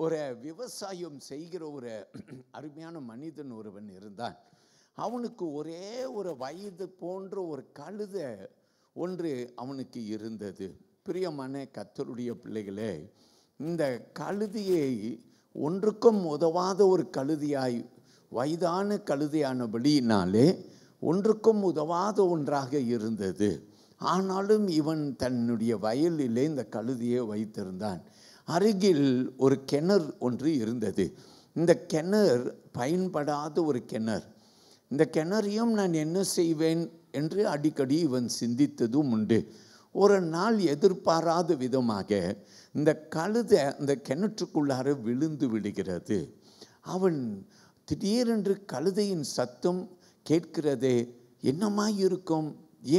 ஒரு விவசாயம் செய்கிற ஒரு அருமையான மனிதன் ஒருவன் இருந்தான். அவனுக்கு ஒரே ஒரு வயது போன்ற ஒரு கழுதை ஒன்று அவனுக்கு இருந்தது. பிரியமான கர்த்தருடைய பிள்ளைகளே, இந்த கழுதையை ஒன்றுக்கும் உதவாத ஒரு கழுதையாய், வயதான கழுதையானபடியினாலே ஒன்றுக்கும் உதவாத ஒன்றாக இருந்தது. ஆனாலும் இவன் தன்னுடைய வயலிலே இந்த கழுதையை வைத்திருந்தான். அருகில் ஒரு கிணறு ஒன்று இருந்தது. இந்த கிணறு பயன்படாத ஒரு கிணறு. இந்த கிணறையும் நான் என்ன செய்வேன் என்று அடிக்கடி இவன் சிந்தித்ததும் உண்டு. ஒரு நாள் எதிர்பாராத விதமாக இந்த கழுதை அந்த கிணற்றுக்குள்ளார விழுந்து விடுகிறது. அவன் திடீரென்று கழுதையின் சத்தம் கேட்கிறதே, என்னமாய் இருக்கும்?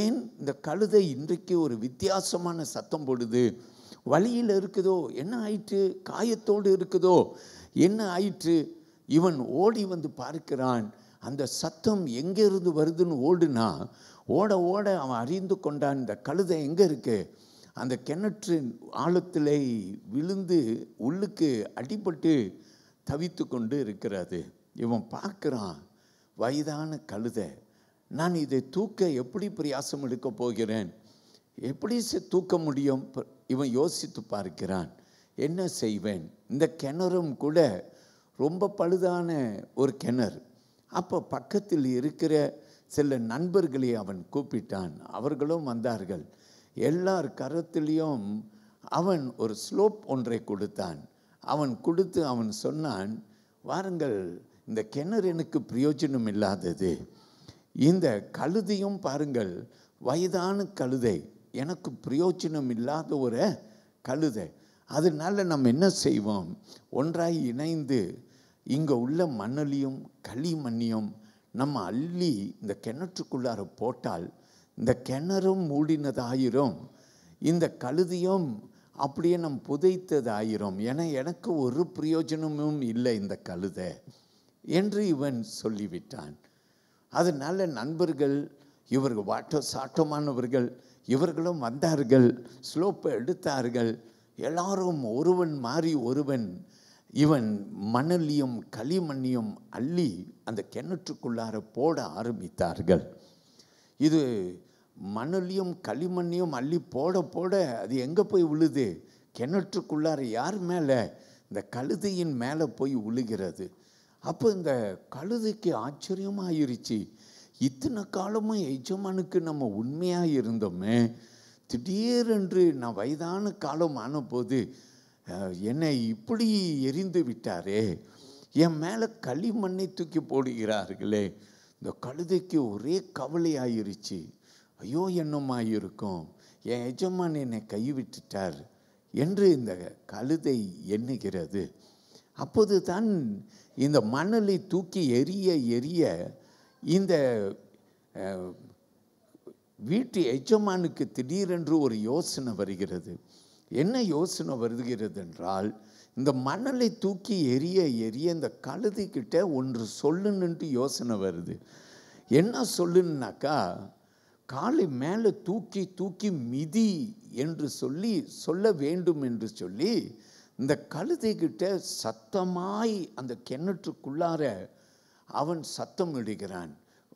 ஏன் இந்த கழுதை இன்றைக்கு ஒரு வித்தியாசமான சத்தம் போடுது? வழியில் இருக்குதோ? என்ன ஆயிற்று? காயத்தோடு இருக்குதோ? என்ன ஆயிற்று? இவன் ஓடி வந்து பார்க்கிறான். அந்த சத்தம் எங்கேருந்து வருதுன்னு ஓடுனா, ஓட ஓட அவன் அறிந்து கொண்டான், இந்த கழுதை எங்கே இருக்கு? அந்த கிணற்று ஆழத்திலே விழுந்து உள்ளுக்கு அடிபட்டு தவித்து கொண்டு இருக்கிறது. இவன் பார்க்குறான், வயதான கழுதை, நான் இதை தூக்க எப்படி பிரயாசம் எடுக்க போகிறேன்? எப்படி தூக்க முடியும்? இவன் யோசித்து பார்க்கிறான், என்ன செய்வேன்? இந்த கிணறும் கூட ரொம்ப பழுதான ஒரு கிணறு. அப்போ பக்கத்தில் இருக்கிற சில நண்பர்களை அவன் கூப்பிட்டான். அவர்களும் வந்தார்கள். எல்லார் கரத்திலையும் அவன் ஒரு ஸ்லோப் ஒன்றை கொடுத்தான். அவன் கொடுத்து அவன் சொன்னான், வாருங்கள், இந்த கிணறு எனக்கு பிரயோஜனம் இல்லாதது. இந்த கழுதையும் பாருங்கள், வயதான கழுதை, எனக்கு பிரயோஜனம் இல்லாத ஒரு கழுதை. அதனால நம்ம என்ன செய்வோம்? ஒன்றாய் இணைந்து இங்கே உள்ள மணலையும் களிமண்ணையும் நம்ம அள்ளி இந்த கிணற்றுக்குள்ளார போட்டால் இந்த கிணறும் மூடினதாயிரும், இந்த கழுதையும் அப்படியே நம் புதைத்ததாயிரும். ஏன்னா எனக்கு ஒரு பிரயோஜனமும் இல்லை இந்த கழுதை என்று இவன் சொல்லிவிட்டான். அதனால நண்பர்கள், இவர்கள் வாட்ட சாட்டமானவர்கள், இவர்களும் வந்தார்கள், ஸ்லோப்பை எடுத்தார்கள். எல்லாரும் ஒருவன் மாறி ஒருவன் இவன் மணலையும் களிமண்ணையும் அள்ளி அந்த கிணற்றுக்குள்ளார போட ஆரம்பித்தார்கள். இது மணலையும் களிமண்ணையும் அள்ளி போட போட அது எங்கே போய் விழுது? கிணற்றுக்குள்ளார யார் மேலே? இந்த கழுதையின் மேலே போய் விழுகிறது. அப்போ இந்த கழுதைக்கு ஆச்சரியமாயிருச்சு, இத்தனை காலமும் எஜமானுக்கு நம்ம உண்மையாக இருந்தோமே, திடீரென்று நான் வயதான காலம் ஆன போது என்னை இப்படி எரிந்து விட்டாரே, என் மேலே களிமண்ணை தூக்கி போடுகிறார்களே. இந்த கழுதைக்கு ஒரே கவலையாயிருச்சு. ஐயோ, என்னமாயிருக்கும், என் எஜமான் என்னை கைவிட்டுட்டார் என்று இந்த கழுதை எண்ணுகிறது. அப்போது தான் இந்த மணலை தூக்கி எரிய எரிய இந்த வீட்டு எஜமானுக்கு திடீரென்று ஒரு யோசனை வருகிறது. என்ன யோசனை வருகிறது என்றால், இந்த மணலை தூக்கி எரிய எரிய இந்த கழுதைக்கிட்ட ஒன்று சொல்லுன்னுட்டு யோசனை வருது. என்ன சொல்லுன்னாக்கா, காலை மேலே தூக்கி தூக்கி மிதி என்று சொல்ல வேண்டும் என்று சொல்லி இந்த கழுதைக்கிட்ட சத்தமாய் அந்த கிணற்றுக்குள்ளார அவன் சத்தம் இடுகிறான்.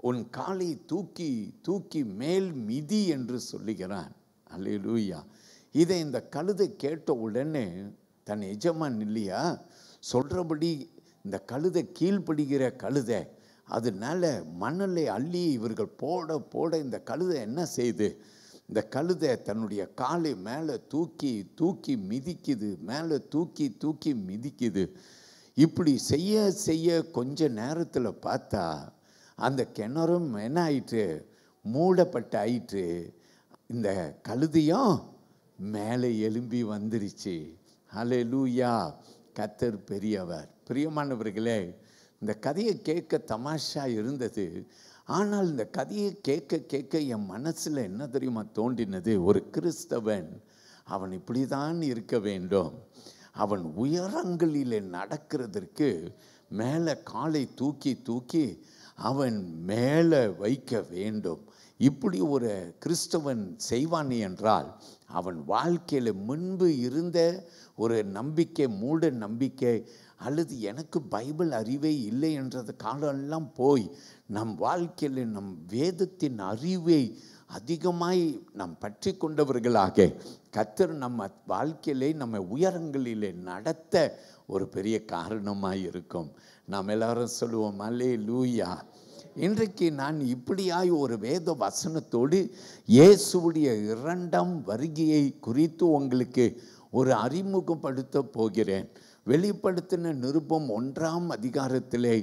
உன் காலை தூக்கி தூக்கி மேல் மிதி என்று சொல்லுகிறான். அல்லேலூயா. இதை இந்த கழுதை கேட்ட உடனே, தன் எஜமான் இல்லையா சொல்கிறபடி இந்த கழுதை கீழ்ப்படுகிற கழுதை, அதனால மணலை அள்ளி இவர்கள் போட போட இந்த கழுதை என்ன செய்து, இந்த கழுதை தன்னுடைய காலை மேலே தூக்கி தூக்கி மிதிக்குது, மேலே தூக்கி தூக்கி மிதிக்குது. இப்படி செய்ய செய்ய கொஞ்ச நேரத்தில் பார்த்தா அந்த கிணறும் என்ன ஆயிற்று? மூடப்பட்ட ஆயிற்று. இந்த கழுதையும் மேலே எழும்பி வந்துருச்சு. ஹல்லேலூயா. கர்த்தர் பெரியவர். பிரியமானவர்களே, இந்த கதையை கேட்க தமாஷா இருந்தது. ஆனால் இந்த கதையை கேட்க கேட்க என் மனசில் என்ன தெரியுமா தோன்றினது? ஒரு கிறிஸ்தவன் அவன் இப்படி தான் இருக்க வேண்டும். அவன் உயரங்களிலே நடக்கிறதற்கு மேலே காலை தூக்கி தூக்கி அவன் மேலே வைக்க வேண்டும். இப்படி ஒரு கிறிஸ்தவன் செய்வான் என்றால் அவன் வாழ்க்கையில் முன்பு இருந்த ஒரு நம்பிக்கை, மூட நம்பிக்கை, அல்லது எனக்கு பைபிள் அறிவே இல்லை என்றது காலமெல்லாம் போய் நம் வாழ்க்கையில் நம் வேதத்தின் அறிவை அதிகமாய் நாம் பற்றி கொண்டவர்களாக கர்த்தர் நம்ம வாழ்க்கையிலே நம்ம உயரங்களிலே நடத்த ஒரு பெரிய காரணமாக இருக்கும். நாம் எல்லாரும் சொல்லுவோம் அல்லேலூயா. இன்றைக்கு நான் இப்படியாய் ஒரு வேத வசனத்தோடு இயேசுவுடைய 2ஆம் வருகையை குறித்து உங்களுக்கு ஒரு அறிமுகப்படுத்த போகிறேன். வெளிப்படுத்தின நிருபம் 1ஆம் அதிகாரத்திலே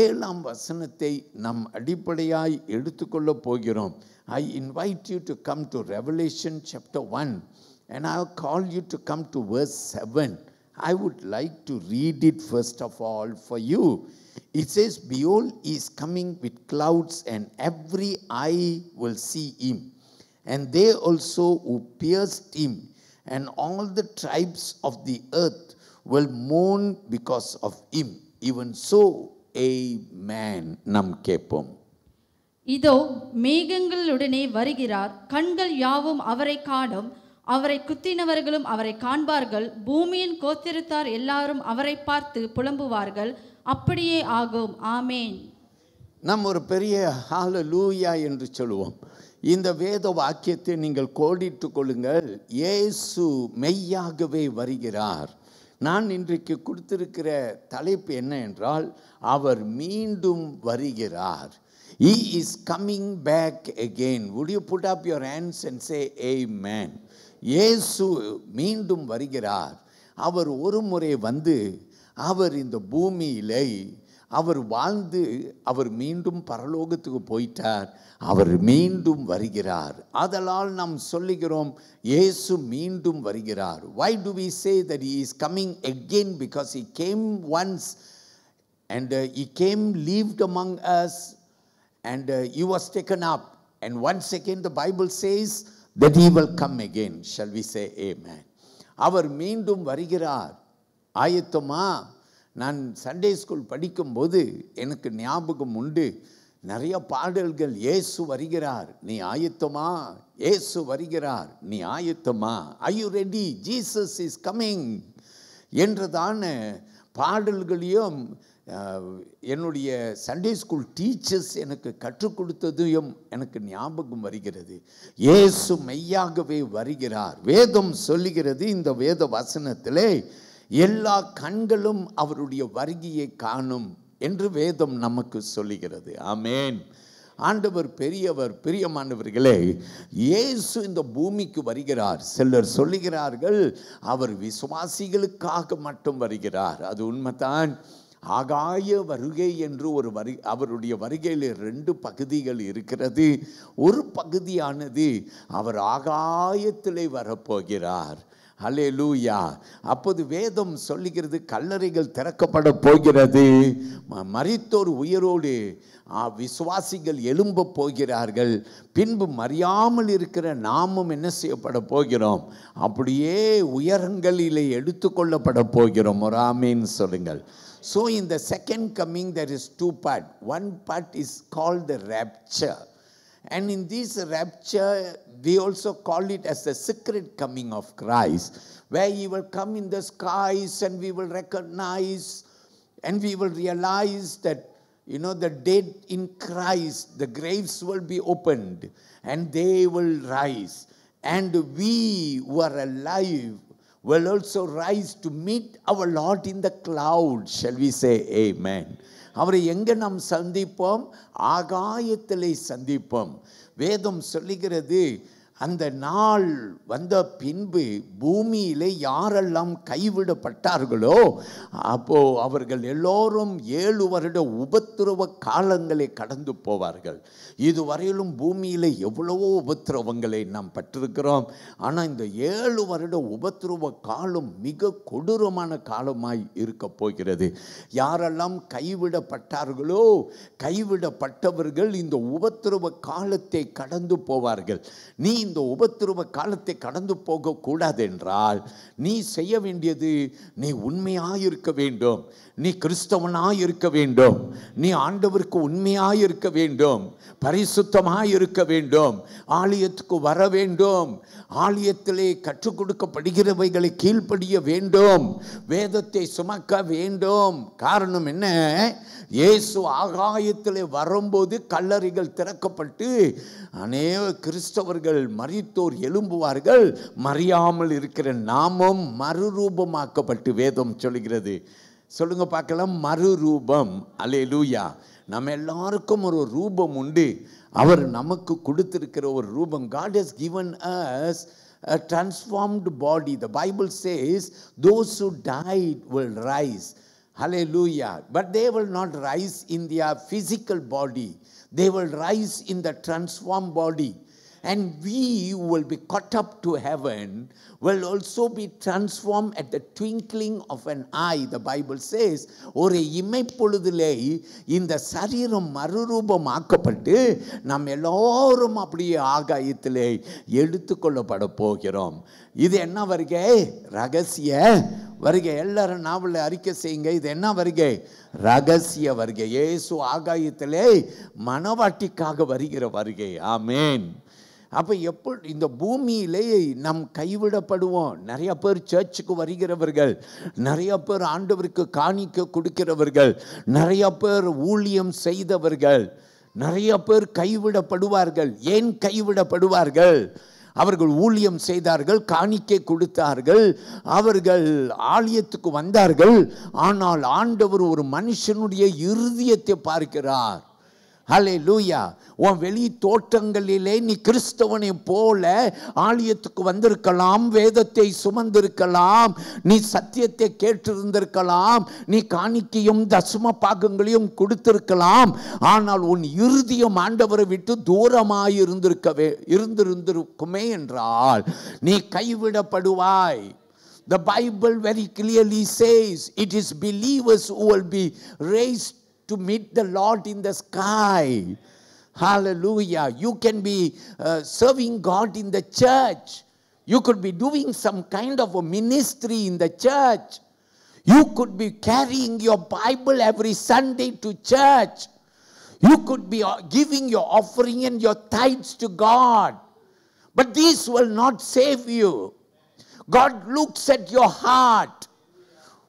7ஆம் வசனத்தை நாம் அடிப்படையாய் எடுத்துக்கொள்ள போகிறோம். I invite you to come to Revelation chapter 1 and I call you to come to verse 7. I would like to read it first of all for you. It says, behold, he is coming with clouds, and every eye will see him, and they also who pierced him, and all the tribes of the earth will mourn because of him. Even so, amen. நாம் கேட்போம். இதோ மேகங்களுடனே வருகிறார், கண்கள் யாவும் அவரை காணும், அவரை குத்தினவர்களும் அவரை காண்பார்கள், பூமியின் கோத்திரத்தார் எல்லாரும் அவரை பார்த்து புலம்புவார்கள். அப்படியே ஆகும். ஆமேன். நாம் ஒரு பெரிய ஹalleluya என்று சொல்லுவோம். இந்த வேத வாக்கியத்தை நீங்கள் கோடிட்டு கொள்ளுங்கள். இயேசு மெய்யாகவே வருகிறார். நான் இன்றைக்கு கொடுத்திருக்கிற தலைப்பு என்ன என்றால், அவர் மீண்டும் வருகிறார். He is coming back again. Would you put up your hands and say amen? இயேசு மீண்டும் வருகிறார். அவர் ஒரு முறை வந்து அவர் இந்த பூமியிலே அவர் வாழ்ந்து அவர் மீண்டும் பரலோகத்துக்கு போயிட்டார். அவர் மீண்டும் வருகிறார். அதனால் நாம் சொல்லுகிறோம் இயேசு மீண்டும் வருகிறார். Why do we say that he is coming again? Because he came once and he came, lived among us, and he was taken up, and once again the Bible says that he will come again. Shall we say amen? அவர் மீண்டும் வருகிறார். ஆயத்தமா? நான் Sunday school படிக்கும்போது எனக்கு ஞாபகம் உண்டு, நிறைய பாடல்கள் இயேசு வருகிறார், நீ ஆயத்தமா, இயேசு வருகிறார், நீ ஆயத்தமா, are you ready, Jesus is coming என்றதான பாடல்களையும் என்னுடைய சண்டே ஸ்கூல் டீச்சர்ஸ் எனக்கு கற்றுக் கொடுத்ததையும் எனக்கு ஞாபகம் வருகிறது. இயேசு மெய்யாகவே வருகிறார். வேதம் சொல்லுகிறது, இந்த வேத வசனத்திலே எல்லா கண்களும் அவருடைய வருகையை காணும் என்று வேதம் நமக்கு சொல்லுகிறது. ஆமென். ஆண்டவர் பெரியவர். பிரியமானவர்களே, இயேசு இந்த பூமிக்கு வருகிறார். சிலர் சொல்லுகிறார்கள் அவர் விசுவாசிகளுக்காக மட்டும் வருகிறார். அது உண்மைதான். ஆகாய வருகை என்று ஒரு அவருடைய வருகையில் 2 பகுதிகள் இருக்கிறது. ஒரு பகுதியானது அவர் ஆகாயத்திலே வரப்போகிறார். ஹல்லேலூயா. அப்போது வேதம் சொல்லுகிறது கல்லறைகள் திறக்கப்பட போகிறது, மரித்தோர் உயிரோடு விசுவாசிகள் எழும்ப போகிறார்கள். பின்பு மறியாமல் இருக்கிற நாமும் என்ன செய்யப்பட போகிறோம்? அப்படியே உயரங்களிலே எடுத்துக்கொள்ளப்பட போகிறோம். ஒரு ஆமேன் சொல்லுங்கள். So in the second coming there is 2 parts. One part is called the rapture. And in this rapture, we also call it as the secret coming of Christ, where he will come in the skies and we will recognize and we will realize that, you know, the dead in Christ, the graves will be opened and they will rise. And we who are alive will also rise to meet our Lord in the clouds. Shall we say amen? அவரை எங்கே நாம் சந்திப்போம்? ஆகாயத்திலே சந்திப்போம். வேதம் சொல்லுகிறது அந்த நாள் வந்த பின்பு பூமியிலே யாரெல்லாம் கைவிடப்பட்டார்களோ அப்போ அவர்கள் எல்லோரும் 7 வருட உபத்திரவ காலங்களை கடந்து போவார்கள். இதுவரையிலும் பூமியில் எவ்வளவோ உபத்திரவங்களை நாம் பட்டிருக்கிறோம். ஆனால் இந்த 7 வருட உபத்திரவ காலம் மிக கொடூரமான காலமாய் இருக்க போகிறது. யாரெல்லாம் கைவிடப்பட்டார்களோ கைவிடப்பட்டவர்கள் இந்த உபத்திரவ காலத்தை கடந்து போவார்கள். நீ இந்த உபத்திரவ காலத்தை கடந்து போகக்கூடாது என்றால் நீ செய்ய வேண்டியது, நீ உண்மையாயிருக்க வேண்டும், நீ கிறிஸ்தவனாயிருக்க வேண்டும், நீ ஆண்டவருக்கு உண்மையாயிருக்க வேண்டும், பரிசுத்தமாயிருக்க வேண்டும், ஆலயத்துக்கு வர வேண்டும், ஆலயத்திலே கற்றுக் கொடுக்கப்படுகிறவைகளை கீழ்ப்படிய வேண்டும், வேதத்தை சுமக்க வேண்டும். காரணம் என்ன? இயேசு ஆகாயத்திலே வரும்போது கல்லறைகள் திறக்கப்பட்டு அநேக கிறிஸ்தவர்கள் மரித்தோர் எழும்புவார்கள், மறியாமல் இருக்கிற நாமும் மறுரூபமாக்கப்பட்டு வேதம் சொல்கிறது. சொல்லுங்க பார்க்கலாம், மறுரூபம். அல்லேலூயா. நம்ம எல்லாருக்கும் ஒரு ரூபம் உண்டு. அவர் நமக்கு கொடுத்திருக்கிற ஒரு ரூபம். God has given us a transformed body. The Bible says those who died will rise. Hallelujah. But they will not rise in their physical body. They will rise in the transformed body. And we will be caught up to heaven, will also be transformed at the twinkling of an eye. The Bible says, ஒரு இமைப்பொழுதிலே இந்த சரீரம் மறுரூபம் ஆக்கப்பட்டு நாம் எல்லோரும் அப்படியே ஆகாயத்திலே எடுத்துக்கொள்ளப்பட போகிறோம். இது என்ன வருகை? ரகசிய வருகை. எல்லாரும் நாவல அறிக்கை செய்யுங்க, இது என்ன வருகை? ரகசிய வருகை. இயேசு ஆகாயத்திலே மனவாட்டிக்காக வருகிற வருகை. ஆமென். அப்போ எப்போ இந்த பூமியிலே நம் கைவிடப்படுவோம். நிறைய பேர் சர்ச்சுக்கு வருகிறவர்கள், நிறைய பேர் ஆண்டவருக்கு காணிக்க கொடுக்கிறவர்கள், நிறைய பேர் ஊழியம் செய்தவர்கள், நிறைய பேர் கைவிடப்படுவார்கள். ஏன் கைவிடப்படுவார்கள்? அவர்கள் ஊழியம் செய்தார்கள், காணிக்கை கொடுத்தார்கள், அவர்கள் ஆலயத்துக்கு வந்தார்கள். ஆனால் ஆண்டவர் ஒரு மனுஷனுடைய இருதயத்தை பார்க்கிறார். ஹல்லேலூயா. உன் வெளி தோற்றங்களிலே நீ கிறிஸ்தவனை போல ஆலயத்துக்கு வந்திருக்கலாம், வேதத்தை சுமந்திருக்கலாம், நீ சத்தியத்தை கேட்டிருந்திருக்கலாம், நீ காணிக்கையும் தசம பாகங்களையும் கொடுத்திருக்கலாம். ஆனால் உன் இருதயம் ஆண்டவரை விட்டு தூரமாய் இருந்திருக்குமே என்றால் நீ கைவிடப்படுவாய். The Bible very clearly says it is believers who will be raised to meet the Lord in the sky. Hallelujah. You can be serving God in the church. You could be doing some kind of a ministry in the church. You could be carrying your Bible every Sunday to church. You could be giving your offering and your tithes to God. But these will not save you. God looks at your heart.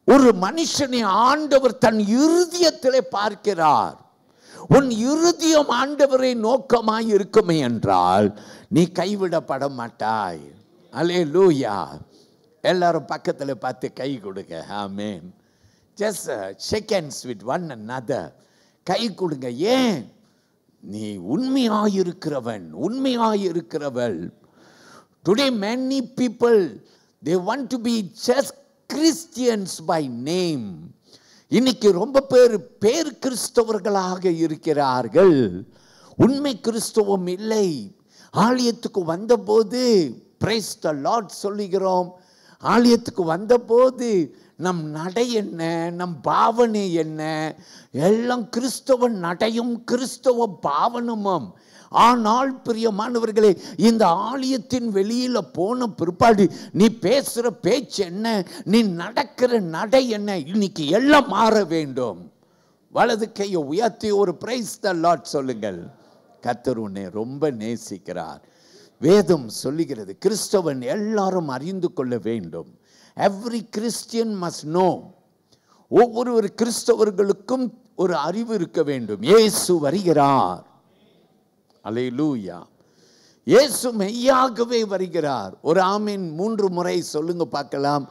ஒரு மனுஷனை ஆண்டவர் தன் இருதயத்திலே பார்க்கிறார். உன் இருதயம் ஆண்டவரை நோக்கமாய் இருக்குமே என்றால் நீ கைவிடப்பட மாட்டாய். அல்லேலூயா. எல்லாரும் பக்கத்தில் பார்த்து கை கொடுங்க. ஆமென். Just shake hands with one another. கை கொடுங்க. ஏன்? நீ உண்மையாயிருக்கிறவன், உண்மையாயிருக்கிறவள். Today many people they want to be just Christians by name. இன்னைக்கு ரொம்ப பேர் கிறிஸ்தவர்களாக இருக்கிறார்கள். உண்மை கிறிஸ்தவம் இல்லை. ஆலயத்துக்கு வந்தபோது praise the Lord சொல்லுகிறோம். ஆலயத்துக்கு வந்தபோது நம் நடை என்ன, நம் பாவனை என்ன, எல்லாம் கிறிஸ்தவ நடையும் கிறிஸ்தவ பாவனமும். ஆனால் பிரியமானவர்களே, இந்த ஆலயத்தின் வெளியில போன பிற்பாடு நீ பேசுற பேச்சு என்ன, நீ நடக்கிற நடை என்ன, இன்னைக்கு எல்லாம் மாற வேண்டும். வலது கையை உயர்த்தி ஒரு பிரைஸ் தி லார்ட் சொல்லுங்கள். கர்த்தர் உன்னை ரொம்ப நேசிக்கிறார். வேதம் சொல்லுகிறது கிறிஸ்தவன் எல்லாரும் அறிந்து கொள்ள வேண்டும். Every Christian must know. ஒவ்வொரு கிறிஸ்தவர்களுக்கும் ஒரு அறிவு இருக்க வேண்டும். இயேசு வருகிறார். அல்லேலூயா. இயேசு மெய்யாகவே வருகிறார். ஒரு ஆமேன் 3 முறை சொல்லுங்க பார்க்கலாம்.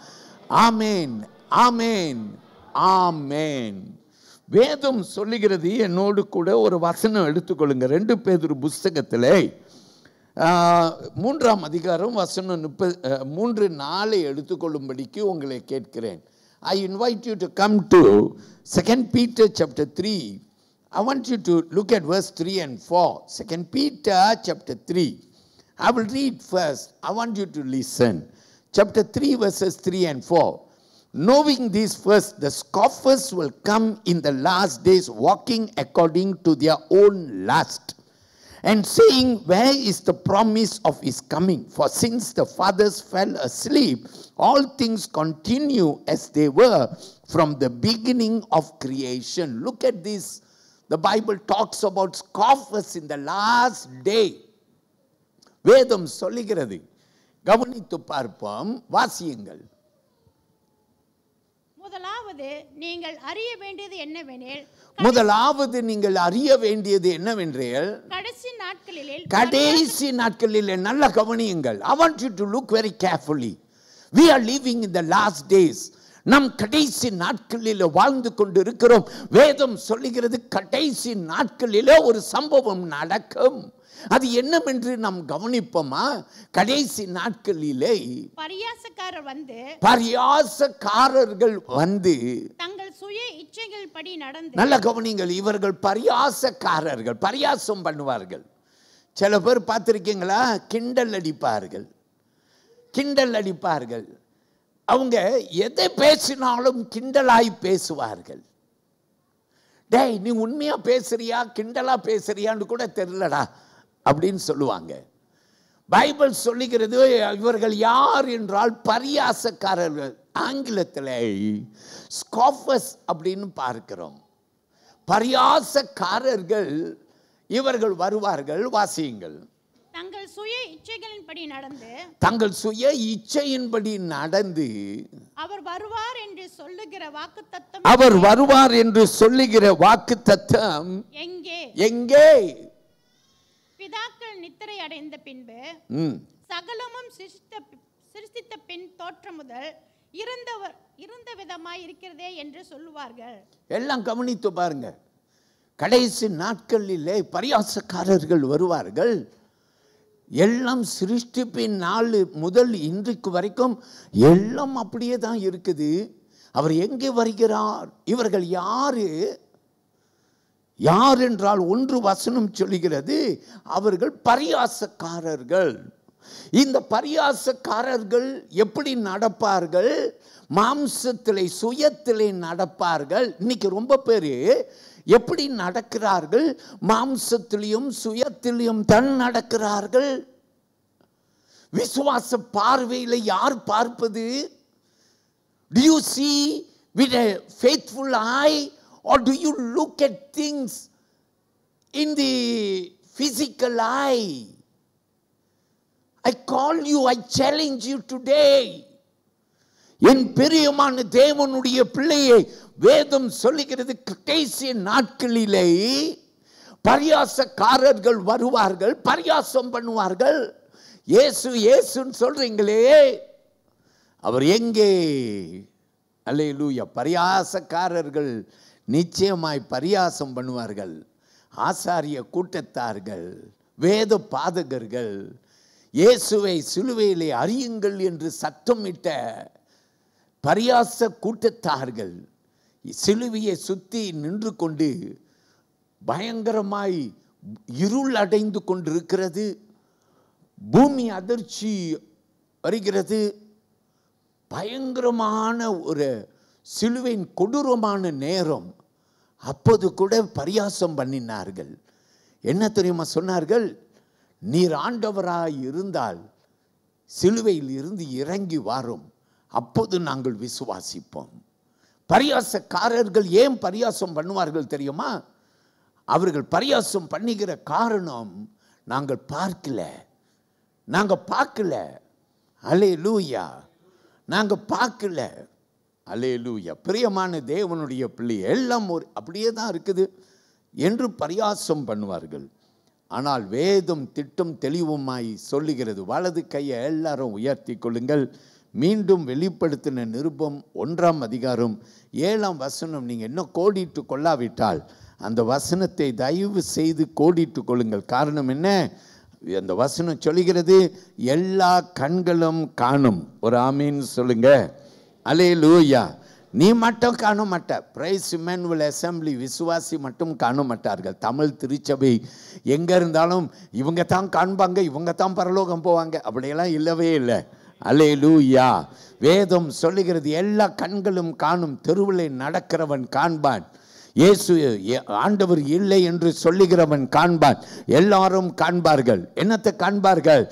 ஆமேன், ஆமேன், ஆமேன். வேதம் சொல்லுகிறது. என்னோடு கூட ஒரு வசனம் எடுத்துக்கொள்ளுங்க. 2 பேதுரு புஸ்தகத்திலே 3ஆம் அதிகாரம் வசனம் 3:4 எடுத்துக்கொள்ளும்படிக்கு உங்களை கேட்கிறேன். I invite you to come to 2 Peter chapter 3. I want you to look at verse 3 and 4. 2 Peter chapter 3. I will read first. I want you to listen. Chapter 3 verses 3 and 4. Knowing this first, the scoffers will come in the last days, walking according to their own lust, and saying, where is the promise of his coming? For since the fathers fell asleep, all things continue as they were from the beginning of creation. Look at this. The Bible talks about scoffers in the last day. வேதம் சொல்லுகிறது, கவனித்து பார்ப்போம், வாசியுங்கள். முதலாவது நீங்கள் அறிய வேண்டியது என்னவெனில், கடைசி நாட்களிலே, நல்ல கவனியுங்கள். I want you to look very carefully. We are living in the last days. நம் கடைசி நாட்களில் வாழ்ந்து கொண்டு இருக்கிறோம். வேதம் சொல்லுகிறது, கடைசி நாட்களிலே ஒரு சம்பவம் நடக்கும். அது என்னவென்று நாம் கவனிப்போமா? கடைசி நாட்களிலே பரியாசக்காரர்கள் வந்து தங்கள் சுய இச்சைகள் படி நடந்து, நல்ல கவனிங்கள், இவர்கள் பரியாசக்காரர்கள், பரியாசம் பண்ணுவார்கள். சில பேர் பார்த்திருக்கீங்களா? கிண்டல் அடிப்பார்கள். அவங்க எதை பேசினாலும் கிண்டலாய் பேசுவார்கள். டேய், நீ உண்மையா பேசுறியா கிண்டலா பேசுறியான்னு கூட தெரியலடா அப்படின்னு சொல்லுவாங்க. பைபிள் சொல்லுகிறது, இவர்கள் யார் என்றால் பரியாசக்காரர்கள். ஆங்கிலத்தில் ஸ்காஃபர்ஸ் அப்படின்னு பார்க்கிறோம். பரியாசக்காரர்கள் இவர்கள் வருவார்கள். வாசியுங்கள். தங்கள் சுய இச்சைகளின்படி நடந்து அவர் வருவார் என்று சொல்லுகிற வாக்குத்தத்தம் எங்கே? பிதாக்கள் நித்திரை அடைந்த பின்பு சகலமும் சிருஷ்டித்த பின் தோற்றம் முதல் இருந்த விதமாய் இருக்கிறதே என்று சொல்லுவார்கள். எல்லாம் கவனித்து பாருங்க. கடைசி நாட்களிலே பரியாசக்காரர்கள் வருவார்கள். எல்லாம் சிருஷ்டிப்பின் நாள் முதல் இன்றைக்கு வரைக்கும் எல்லாம் அப்படியே தான் இருக்குது. அவர் எங்கே வருகிறார்? இவர்கள் யார் என்றால் ஒன்று வசனம் சொல்லுகிறது, அவர்கள் பரியாசக்காரர்கள். இந்த பரியாசக்காரர்கள் எப்படி நடப்பார்கள்? மாம்சத்திலே, சுயத்திலே நடப்பார்கள். இன்னைக்கு ரொம்ப பேர் எப்படி நடக்கிறார்கள்? மாம்சத்திலையும் சுயத்திலையும் தான் நடக்கிறார்கள். விசுவாச பார்வையில் யார் பார்ப்பது? Do you see with a faithful eye, or do you look at things in the physical eye? I call you, I challenge you today. என் பெரியமான தேவனுடைய பிள்ளையை, வேதம் சொல்லுகிறது, கடைசி நாட்களிலே பரியாசக்காரர்கள் வருவார்கள், பரியாசம் பண்ணுவார்கள். இயேசுன்னு சொல்றீங்களே, அவர் எங்கே? அல்லேலூயா. பரியாசக்காரர்கள் நிச்சயமாய் பரியாசம் பண்ணுவார்கள். ஆசாரிய கூட்டத்தார்கள், வேத பாதகர்கள், இயேசுவை சிலுவையிலே அறியுங்கள் என்று சத்தமிட்ட பரியாச கூட்டத்தார்கள் சிலுவையை சுற்றி நின்று கொண்டு பயங்கரமாய் இருள் அடைந்து கொண்டிருக்கிறது. பூமி அதிர்ச்சி வருகிறது. பயங்கரமான ஒரு சிலுவையின் கொடூரமான நேரம். அப்போது கூட பரியாசம் பண்ணினார்கள். என்ன தெரியுமா சொன்னார்கள்? நீர் ஆண்டவராய் இருந்தால் சிலுவையில் இருந்து இறங்கி வாரும், அப்போது நாங்கள் விசுவாசிப்போம். பரியாசக்காரர்கள் ஏன் பரியாசம் பண்ணுவார்கள் தெரியுமா? அவர்கள் பரியாசம் பண்ணுகிற காரணம், நாங்கள் பார்க்கல. அல்லேலூயா. நாங்கள் பார்க்கல. அல்லேலூயா. பிரியமான தேவனுடைய பிள்ளை, எல்லாம் அப்படியே தான் இருக்குது என்று பரியாசம் பண்ணுவார்கள். ஆனால் வேதம் திட்டம் தெளிவுமாய் சொல்லுகிறது. வலது கையை எல்லாரும் உயர்த்தி கொள்ளுங்கள். மீண்டும் வெளிப்படுத்தின நிருபம் 1ஆம் அதிகாரம் 7ஆம் வசனம். நீங்கள் இன்னும் கோடிட்டு கொள்ளாவிட்டால் அந்த வசனத்தை தயவு செய்து கோடிட்டு கொள்ளுங்கள். காரணம் என்ன? அந்த வசனம் சொல்லுகிறது, எல்லா கண்களும் காணும். ஒரு ஆமீன் சொல்லுங்க. அல்லேலூயா. நீ மட்டும் காண மாட்ட. பிரைஸ் இம்மானுவேல் அசெம்பிளி விசுவாசி மட்டும் காண மாட்டார்கள். தமிழ் திருச்சபை எங்கே இருந்தாலும் இவங்க தான் காண்பாங்க, இவங்க தான் பரலோகம் போவாங்க, அப்படியெல்லாம் இல்லவே இல்லை. அல்லேலூயா. வேதம் சொல்லுகிறது, எல்லா கண்களும் காணும், தெருவில் நடக்கிறவன் காண்பான். ஆண்டவர் இல்லை என்று சொல்லுகிறவன் காண்பான். எல்லாரும் காண்பார்கள். என்னத்தை காண்பார்கள்?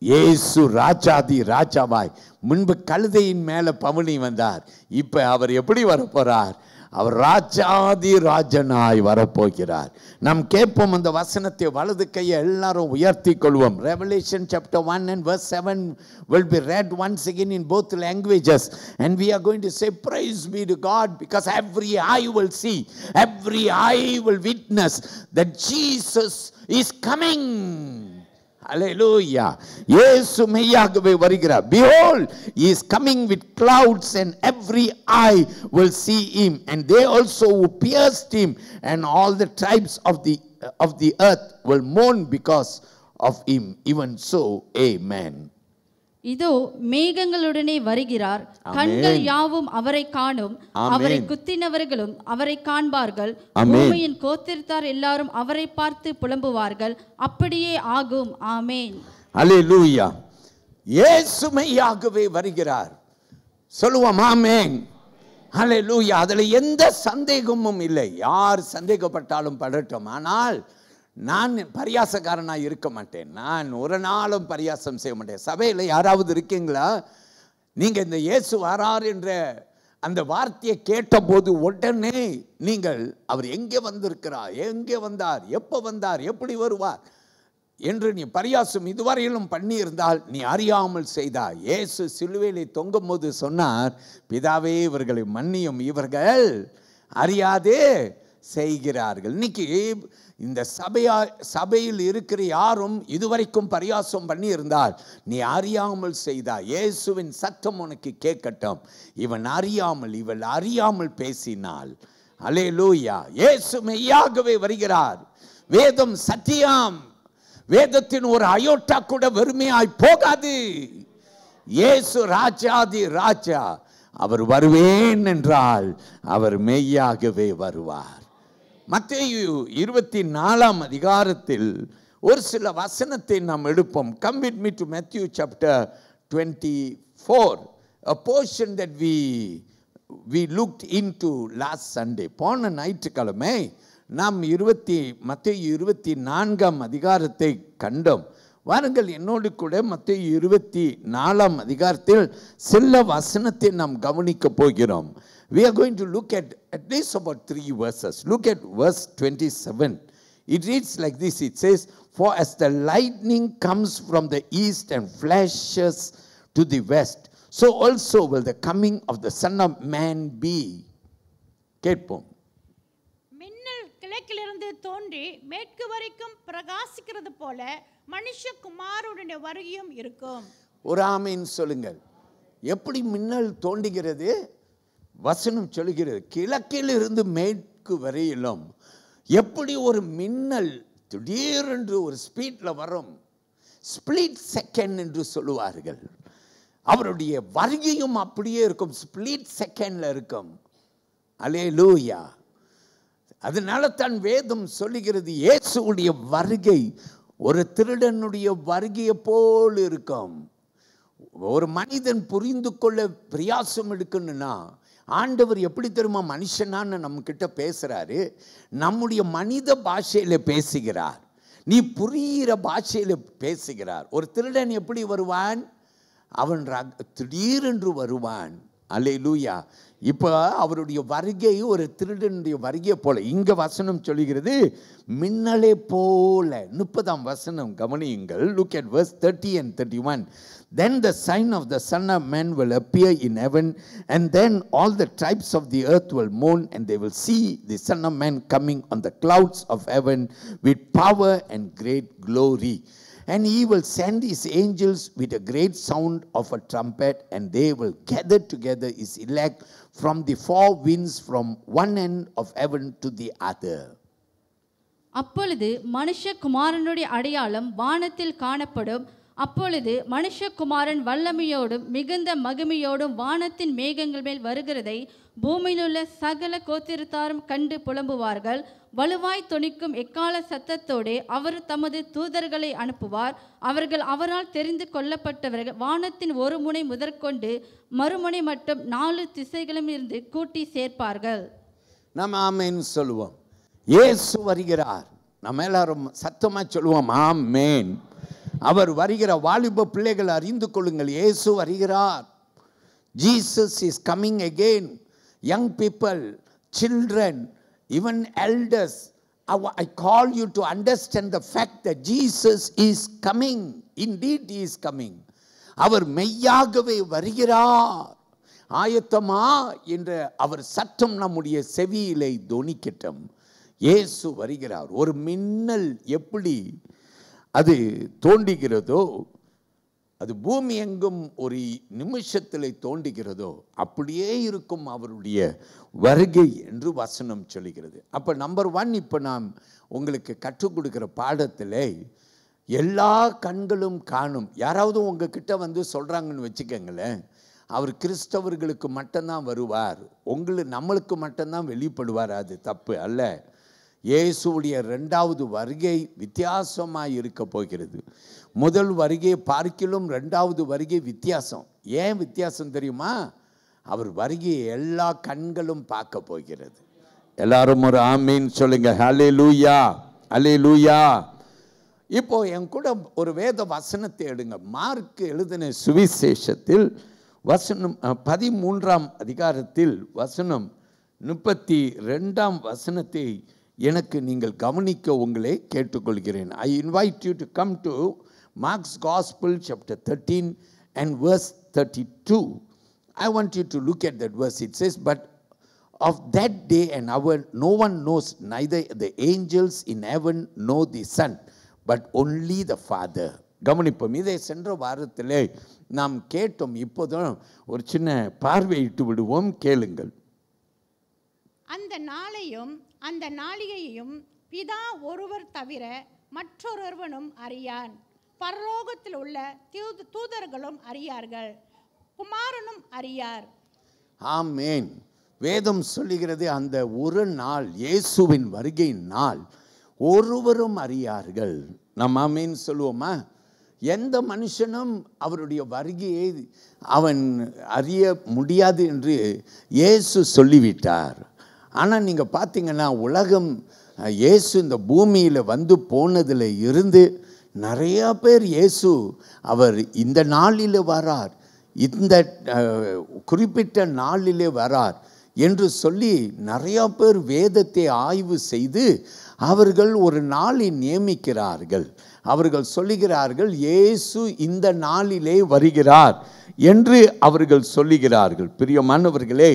இயேசு ராஜாதி ராஜாவாய். முன்பு கழுதையின் மேல பவுனி வந்தார். இப்ப அவர் எப்படி வரப்போறார்? அவர் ராஜாதி ராஜனாய் வரப்போகிறார். நாம் கேட்போம் அந்த வசனத்தை. வலது கையை எல்லாரும் உயர்த்தி கொள்வோம். Revelation chapter 1 and verse 7 will be read once again in both languages, and we are going to say praise be to God, because every eye will see, every eye will witness that Jesus is coming. Hallelujah. இயேசு மெய்யாகவே வருகிறார். Behold, he is coming with clouds, and every eye will see him, and they also who pierced him, and all the tribes of the earth will mourn because of him. Even so, amen. இதோ மேகங்களுடனே வருகிறார், கண்கள் யாவும் அவரை காணும், அவரை குத்தினவர்களும் அவரை காண்பார்கள், பூமியின் கோத்திரத்தார் எல்லாரும் அவரை பார்த்து புலம்புவார்கள். அப்படியே ஆகும். ஆமென். அல்லேலூயா. இயேசு மெய்யாகவே வருகிறார். சொல்லுவோம் ஆமென். அல்லேலூயா. அதுல எந்த சந்தேகமும் இல்லை. யார் சந்தேகப்பட்டாலும் படட்டும். ஆனால் நான் பரியாசக்காரனாக இருக்க மாட்டேன். நான் ஒரு நாளும் பரியாசம் செய்ய மாட்டேன். சபையில் யாராவது இருக்கீங்களா? நீங்கள் இந்த இயேசு வரார் என்ற அந்த வார்த்தையை கேட்டபோது உடனே நீங்கள் அவர் எங்கே வந்திருக்கிறார், எங்கே வந்தார், எப்போ வந்தார், எப்படி வருவார் என்று நீ பரியாசம் இதுவரையிலும் பண்ணியிருந்தால் நீ அறியாமல் செய்தாய். இயேசு சிலுவையிலே தொங்கும் போது சொன்னார், பிதாவே இவர்களை மன்னியும், இவர்கள் அறியாதே செய்கிறார்கள். இன்னைக்கு இந்த சபையில் இருக்கிற யாரும் இதுவரைக்கும் பரியாசம் பண்ணி இருந்தால் நீ அறியாமல் செய்தாய். இயேசுவின் சத்தம் உனக்கு கேட்கட்டும். இவன் அறியாமல் இவள் அறியாமல் பேசினாள். அல்லேலூயா. இயேசு மெய்யாகவே வருகிறார். வேதம் சத்தியம். வேதத்தின் ஒரு அயோட்டா கூட வெறுமையாய் போகாது. இயேசு ராஜாதி ராஜா. அவர் வருவேன் என்றால் அவர் மெய்யாகவே வருவார். மத்தேயு 24 அதிகாரத்தில் ஒரு சில வசனத்தை நாம் எடுப்போம். Come with me to Matthew chapter 24, a portion that we looked into last Sunday. போன ஞாயிற்றுக்கிழமை நாம் மத்தேயு 24 அதிகாரத்தை கண்டோம். வாருங்கள் என்னோடு கூட மத்தேயு 24 அதிகாரத்தில் சில வசனத்தை நாம் கவனிக்க போகிறோம். We are going to look at least about 3 verses. Look at verse 27. It reads like this. It says, for as the lightning comes from the east and flashes to the west, so also will the coming of the Son of Man be. கேட்போம். மின்னல் கிழக்கிலிருந்து தோன்றி மேற்கு வரைக்கும் பிரகாசிக்கிறது போல மனுஷகுமாரனுடைய வருகையும் இருக்கும். ஒரு ஆமீன் சொல்லுங்கள். எப்படி மின்னல் தோன்றுகிறது? வசனம் சொல்லுகிறது, கிழக்கில் இருந்து மேற்கு வரையிலும் எப்படி ஒரு மின்னல் திடீரென்று ஒரு ஸ்பீட்ல வரும். ஸ்பிளிட் செகண்ட் என்று சொல்லுவார்கள். அவருடைய வருகையும் அப்படியே இருக்கும், ஸ்பிளிட் செகண்ட்ல இருக்கும். அல்லேலூயா. அதனால தான் வேதம் சொல்லுகிறது, இயேசுவுடைய வருகை ஒரு திருடனுடைய வருகையை போல் இருக்கும். ஒரு மனிதன் புரிந்து கொள்ள பிரயாசம் எடுக்கணும்னா ஆண்டவர் எப்படி தெரியுமா மனுஷனான்னு நம்ம கிட்ட பேசுறாரு. நம்முடைய மனித பாஷையில பேசுகிறார். நீ புரிகிற பாஷையில பேசுகிறார். ஒரு திருடன் எப்படி வருவான்? அவன் திடீரென்று வருவான். அல்லேலூயா. இப்போ அவருடைய வருகை ஒரு திருடனுடைய வருகையை போல. இங்க வசனம் சொல்லுகிறது மின்னலே போல. 30ஆம் வசனம் கவனியுங்கள். Look at verse 30 and 31. Then the sign of the Son of Man will appear in heaven, and then all the tribes of the earth will mourn, and they will see the Son of Man coming on the clouds of heaven with power and great glory. And he will send his angels with a great sound of a trumpet, and they will gather together his elect from the four winds, from one end of heaven to the other. அப்பொழுது மனுஷகுமாரனுடைய அடையாளம் வானத்தில் காணப்படும். அப்பொழுது மனுஷகுமாரன் வல்லமையோடும் மிகுந்த மகிமையோடும் வானத்தின் மேகங்கள் மேல் வருகிறதை பூமியிலுள்ள சகல கோத்திரத்தாரும் கண்டு புலம்புவார்கள். வலுவாய் தொனிக்கும் எக்கால சத்தத்தோடு அவர் தமது தூதர்களை அனுப்புவார். அவர்கள் அவரால் தெரிந்து கொள்ளப்பட்டவர்கள் வானத்தின் ஒரு முனை முதற்கொண்டு மறுமுனை மட்டும் 4 திசைகளும் இருந்து கூட்டி சேர்ப்பார்கள். நம்ம ஆமேன் சொல்லுவோம். இயேசு வருகிறார். நம்ம எல்லாரும் சத்தமா சொல்லுவோம் ஆமேன். அவர் வருகிற வாலிப பிள்ளைகள் அறிந்து கொள்ளுங்கள், இயேசு வருகிறார். Jesus is coming again. Young people, children, even elders, I call you to understand the fact that Jesus is coming. Indeed he is coming. அவர் மெய்யாகவே வருகிறார். ஆயத்தமா என்ற அவர் சத்தம் நம்முடைய செவியிலே தொனிக்கட்டும். இயேசு வருகிறார். ஒரு மின்னல் எப்படி அது தோன்றுகிறதோ, அது பூமி எங்கும் ஒரு நிமிஷத்தில் தோன்றுகிறதோ அப்படியே இருக்கும் அவருடைய வருகை என்று வசனம் சொல்லுகிறது. அப்போ நம்பர் 1, இப்போ நாம் உங்களுக்கு கற்றுக் கொடுக்கிற பாடத்தில் எல்லா கண்களும் காணும். யாராவது உங்ககிட்ட வந்து சொல்கிறாங்கன்னு வச்சுக்கோங்களேன், அவர் கிறிஸ்தவர்களுக்கு மட்டும்தான் வருவார், நம்மளுக்கு மட்டும்தான் வெளிப்படுவார், அது தப்பு அல்ல. இயேசுடைய 2வது வருகை வித்தியாசமாக இருக்க போகிறது. முதல் வருகையை பார்க்கிலும் 2வது வருகை வித்தியாசம். ஏன் வித்தியாசம் தெரியுமா? அவர் வருகையை எல்லா கண்களும் பார்க்க போகிறது. எல்லாரும் ஒரு ஆமீன் சொல்லுங்க. ஹல்லேலூயா, ஹல்லேலூயா. இப்போ என் கூட ஒரு வேத வசனத்தை எடுங்க. மார்க் எழுதின சுவிசேஷத்தில் வசனம் 13ஆம் அதிகாரத்தில் வசனம் 32ஆம் வசனத்தை எனக்கு நீங்கள் கவனிக்க உங்களை கேட்டுக்கொள்கிறேன். I invite you to come to Mark's Gospel chapter 13 and verse 32. I want you to look at that verse. It says, but of that day and hour no one knows, neither the angels in heaven nor the Son, but only the Father. கவனிப்போம். இதை சென்ற வாரத்திலே நாம் கேட்டோம். இப்போதும் ஒரு சின்ன பார்வையிட்டு விடுவோம், கேளுங்கள். அந்த நாளையும் அந்த நாளிகையையும் பிதா ஒருவர் தவிர மற்றொருவனும் அறியான். பரலோகத்தில் உள்ள தூதர்களும் அறியார்கள், குமாரனும் அறியார். ஆமென். வேதம் சொல்லுகிறது, அந்த ஒரு நாள், இயேசுவின் வருகை நாள், ஒருவரும் அறியார்கள். நம்ம ஆமென் சொல்லுவோமா? எந்த மனுஷனும் அவருடைய வருகையை அவன் அறிய முடியாது என்று இயேசு சொல்லிவிட்டார். ஆனால் நீங்கள் பார்த்தீங்கன்னா உலகம் இயேசு இந்த பூமியில் வந்து போனதில் இருந்து நிறையா பேர் இயேசு அவர் இந்த நாளில் வரார், இந்த குறிப்பிட்ட நாளிலே வரார் என்று சொல்லி நிறையா பேர் வேதத்தை ஆய்வு செய்து அவர்கள் ஒரு நாளை நியமிக்கிறார்கள். அவர்கள் சொல்லுகிறார்கள், இயேசு இந்த நாளிலே வருகிறார் என்று அவர்கள் சொல்லுகிறார்கள். பிரியமானவர்களே,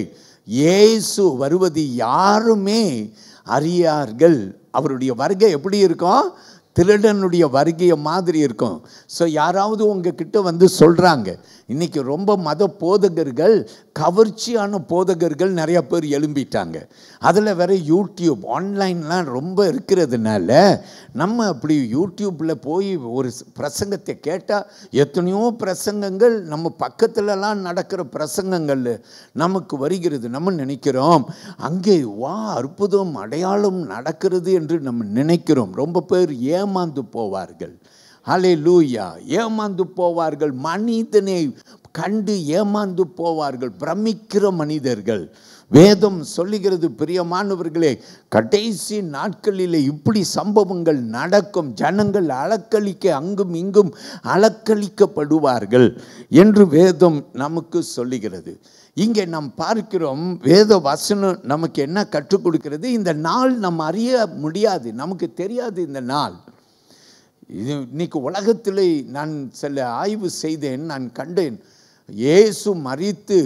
இயேசு வருவது யாருமே அறியார்கள். அவருடைய வருகை எப்படி இருக்கும்? திருடனுடைய வருகையை மாதிரி இருக்கும். ஸோ யாராவது உங்ககிட்ட வந்து சொல்கிறாங்க, இன்றைக்கி ரொம்ப மத போதகர்கள், கவர்ச்சியான போதகர்கள் நிறைய பேர் எழும்பிட்டாங்க. அதில் வேற யூடியூப் ஆன்லைன்லாம் ரொம்ப இருக்கிறதுனால நம்ம அப்படி யூடியூப்பில் போய் ஒரு பிரசங்கத்தை கேட்டால் எத்தனையோ பிரசங்கங்கள் நம்ம பக்கத்துலலாம் நடக்கிற பிரசங்கங்கள் நமக்கு வருகிறது. நம்ம நினைக்கிறோம் அங்கே வா அற்புதம் அடையாளம் நடக்கிறது என்று நம்ம நினைக்கிறோம். ரொம்ப பேர் ஏமாந்து போவார்கள். ஹல்லேலூயா. ஏமாந்து போவார்கள். மனிதனை கண்டு ஏமாந்து போவார்கள். பிரமிக்கிற மனிதர்கள். வேதம் சொல்லுகிறது, பிரியமானவர்களே, கடைசி நாட்களில் இப்படி சம்பவங்கள் நடக்கும். ஜனங்கள் அலக்களிக்க அங்கும் இங்கும் அலக்களிக்கப்படுவார்கள் என்று வேதம் நமக்கு சொல்லுகிறது. இங்கே நாம் பார்க்கிறோம், வேத வசனம் நமக்கு என்ன கற்றுக் கொடுக்கிறது? இந்த நாள் நம்ம அறிய முடியாது, நமக்கு தெரியாது இந்த நாள். இது இன்னைக்கு உலகத்தில் நான் சில ஆய்வு செய்தேன், நான் கண்டேன். இயேசு மரித்து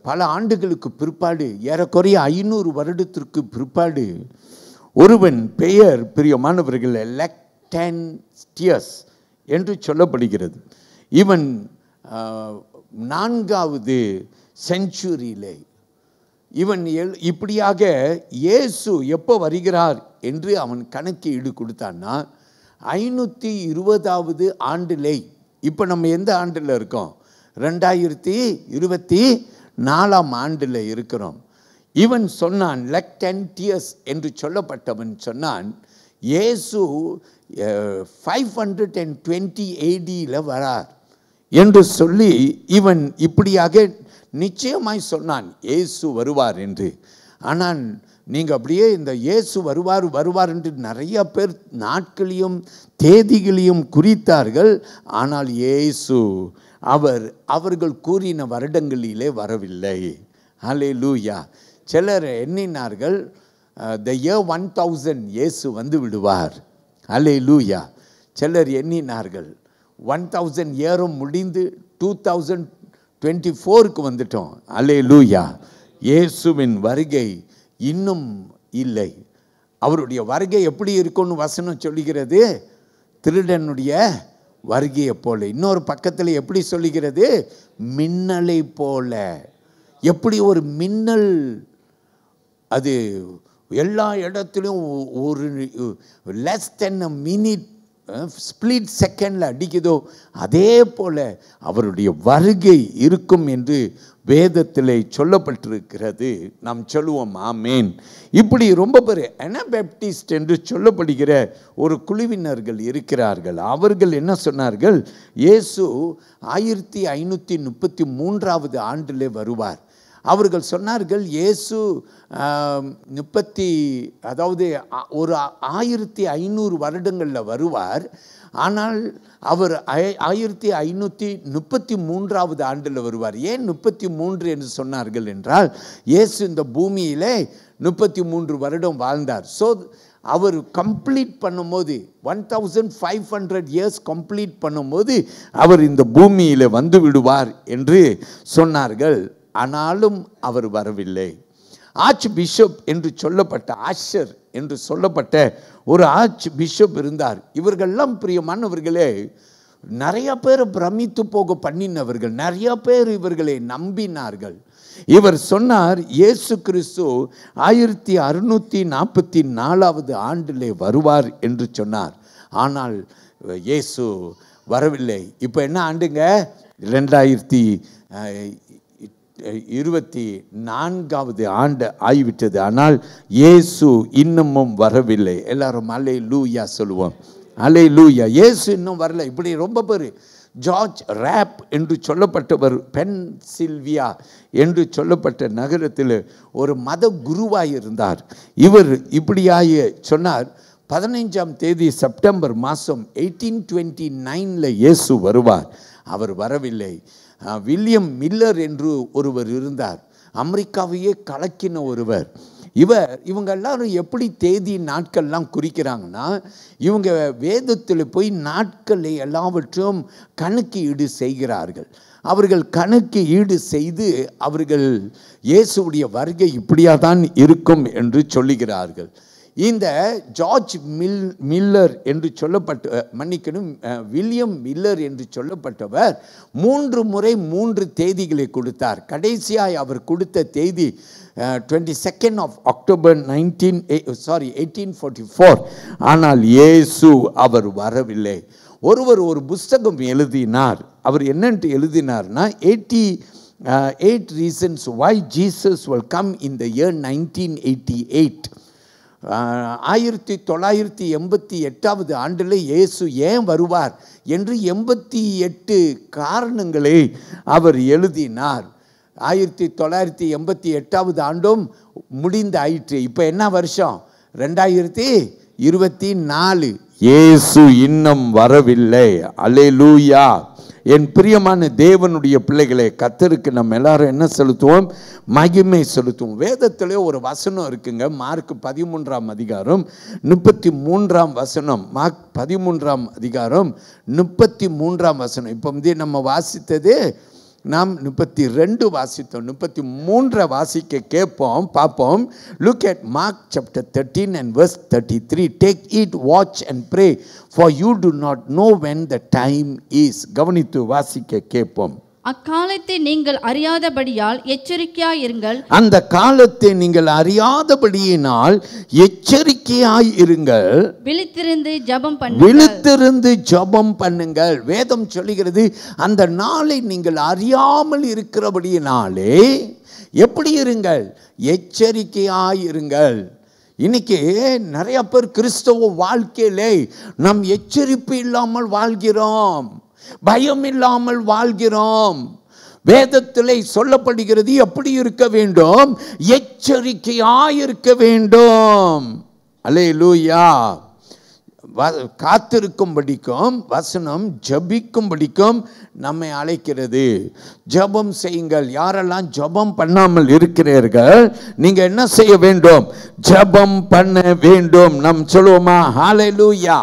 பல ஆண்டுகளுக்கு பிற்பாடு, ஏறக்குறைய 500 வருடத்திற்கு பிற்பாடு, ஒருவன் பெயர், பிரியமானவர்கள், லெக்டான்டியஸ் என்று சொல்லப்படுகிறது. இவன் 4வது செஞ்சுரியிலே இவன் இப்படியாக இயேசு எப்போ வருகிறார் என்று அவன் கணக்கீடு கொடுத்தான்னா 520வது ஆண்டிலே. இப்போ நம்ம எந்த ஆண்டில் இருக்கோம்? 2024ஆம் ஆண்டில் இருக்கிறோம். இவன் சொன்னான், லெக்டான்டியஸ் என்று சொல்லப்பட்டவன் சொன்னான், இயேசு 520 ADயில் வரார் என்று சொல்லி இவன் இப்படியாக நிச்சயமாய் சொன்னான், இயேசு வருவார் என்று. ஆனால் நீங்கள் அப்படியே இந்த இயேசு வருவார் வருவார் என்று நிறைய பேர் நாட்களையும் தேதிகளையும் குறித்தார்கள். ஆனால் இயேசு அவர்கள் கூறின வருடங்களிலே வரவில்லை. ஹல்லேலூயா. சிலர் எண்ணினார்கள் the year 1000 இயேசு வந்து விடுவார். ஹல்லேலூயா. சிலர் எண்ணினார்கள் 1000 இயரும் முடிந்து 2024க்கு வந்துட்டோம். ஹல்லேலூயா. இயேசுவின் வருகை இன்னும் இல்லை. அவருடைய வருகை எப்படி இருக்கும்னு வசனம் சொல்லுகிறது? திருடனுடைய வருகையை போல. இன்னொரு பக்கத்தில் எப்படி சொல்லுகிறது? மின்னலை போல. எப்படி ஒரு மின்னல் அது எல்லா இடத்துலையும் ஒரு less than a minute split செகண்டில் அடிக்குதோ அதே போல அவருடைய வருகை இருக்கும் என்று வேதத்தில் சொல்லப்பட்டிருக்கிறது. நாம் சொல்லுவோம் ஆமேன். இப்படி ரொம்ப பேர் அனபேப்டிஸ்ட் என்று சொல்லப்படுகிற ஒரு குழுவினர்கள் இருக்கிறார்கள். அவர்கள் என்ன சொன்னார்கள்? இயேசு 1533வது ஆண்டிலே வருவார். அவர்கள் சொன்னார்கள் இயேசு அதாவது ஒரு 1500 வருடங்களில் வருவார். ஆனால் அவர் 1533வது ஆண்டில் வருவார். ஏன் 33 என்று சொன்னார்கள் என்றால், இயேசு இந்த பூமியிலே 33 வருடம் வாழ்ந்தார். ஸோ அவர் கம்ப்ளீட் பண்ணும்போது 1500 இயர்ஸ் கம்ப்ளீட் பண்ணும்போது அவர் இந்த பூமியில் வந்து விடுவார் என்று சொன்னார்கள். ஆனாலும் அவர் வரவில்லை. ஆர்ச் பிஷப் என்று சொல்லப்பட்ட ஆஷர் என்று சொல்லப்பட்ட ஒரு ஆர்ச் பிஷப் இருந்தார். இவர்கள்லாம் பிரியமானவர்களே நிறைய பேர் பிரமித்து போக பண்ணினவர்கள். நிறைய பேர் இவர்களை நம்பினார்கள். இவர் சொன்னார் இயேசு கிறிஸ்து 1644வது ஆண்டிலே வருவார் என்று சொன்னார். ஆனால் இயேசு வரவில்லை. இப்போ என்ன ஆண்டுங்க? 2024வது ஆண்டு ஆகிவிட்டது. ஆனால் இயேசு இன்னமும் வரவில்லை. எல்லாரும் அல்லேலூயா சொல்லுவோம். அல்லேலூயா. இயேசு இன்னும் வரல. இப்படி ரொம்ப பேர். ஜார்ஜ் ராப் என்று சொல்லப்பட்டவர் பென்சில்வியா என்று சொல்லப்பட்ட நகரத்தில் ஒரு மத குருவாய் இருந்தார். இவர் இப்படியாய சொன்னார், 15ஆம் தேதி செப்டம்பர் மாதம் 1829 இயேசு வருவார். அவர் வரவில்லை. வில்லியம் மில்லர் என்று ஒருவர் இருந்தார். அமெரிக்காவையே கலக்கின ஒருவர். இவங்க எல்லாரும் எப்படி தேதி நாட்கள்லாம் குறிக்கிறாங்கன்னா, இவங்க வேதத்தில் போய் நாட்களை எல்லாவற்றும் கணக்கு ஈடு செய்கிறார்கள். அவர்கள் கணக்கு ஈடு செய்து அவர்கள் இயேசுடைய வருகை இப்படியாக தான் இருக்கும் என்று சொல்லுகிறார்கள். இந்த ஜார்ஜ் மில்லர் என்று வில்லியம் மில்லர் என்று சொல்லப்பட்டவர் 3 முறை 3 தேதிகளை கொடுத்தார். கடைசியாய் அவர் கொடுத்த தேதி 22nd of October 1844. ஆனால் இயேசு அவர் வரவில்லை. ஒரு புஸ்தகம் எழுதினார். அவர் என்னென்று எழுதினார்னா 88 reasons why Jesus will come in the year 1988. 1988வது ஆண்டில் இயேசு ஏன் வருவார் என்று 88 காரணங்களை அவர் எழுதினார். 1988வது ஆண்டும் முடிந்து ஆயிற்று. இப்போ என்ன வருஷம்? 2024. இயேசு இன்னும் வரவில்லை. அல்லேலூயா. என் பிரியமான தேவனுடைய பிள்ளைகளே, கர்த்தருக்கு நம்ம எல்லாரும் என்ன செலுத்துவோம்? மகிமை செலுத்துவோம். வேதத்திலே ஒரு வசனம் இருக்குங்க. மார்க் 13ஆம் அதிகாரம் 33ஆம் வசனம். மார்க் 13ஆம் அதிகாரம் 33ஆம் வசனம். இப்போ நம்ம வாசித்தது நாம் 32 வாசித்தோம். 33 வாசிக்க கேட்போம், பார்ப்போம். Look at Mark chapter 13 and verse 33. Take it, watch and pray, for you do not know when the time is. கவனித்து வாசிக்க கேட்போம். அக்காலத்தை நீங்கள் அறியாதபடியால் எச்சரிக்கையாயிருங்கள். அந்த காலத்தை நீங்கள் அறியாதபடியினால் எச்சரிக்கையாய் இருங்கள். விழித்திருந்து ஜெபம் பண்ணுங்கள். வேதம் சொல்லுகிறது, அந்த நாளை நீங்கள் அறியாமல் இருக்கிறபடியினாலே எப்படி இருங்கள்? எச்சரிக்கையாய் இருங்கள். இன்னைக்கு நிறைய பேர் கிறிஸ்தவ வாழ்க்கையிலே நாம் எச்சரிப்பு இல்லாமல் வாழ்கிறோம், பயம் இல்லாமல் வாழ்கிறோம். வேதத்திலே சொல்லப்படுகிறது எப்படி இருக்க வேண்டும்? எச்சரிக்கையாயிருக்க வேண்டும். அல்லேலூயா. காத்திருக்கும்படிக்கும் வசனம் ஜபிக்கும்படிக்கும் நம்மை அழைக்கிறது. ஜபம் செய்யுங்கள். யாரெல்லாம் ஜபம் பண்ணாமல் இருக்கிறீர்கள், நீங்க என்ன செய்ய வேண்டும்? ஜபம் பண்ண வேண்டும். நாம் சொல்லுவோமா? ஹல்லேலூயா.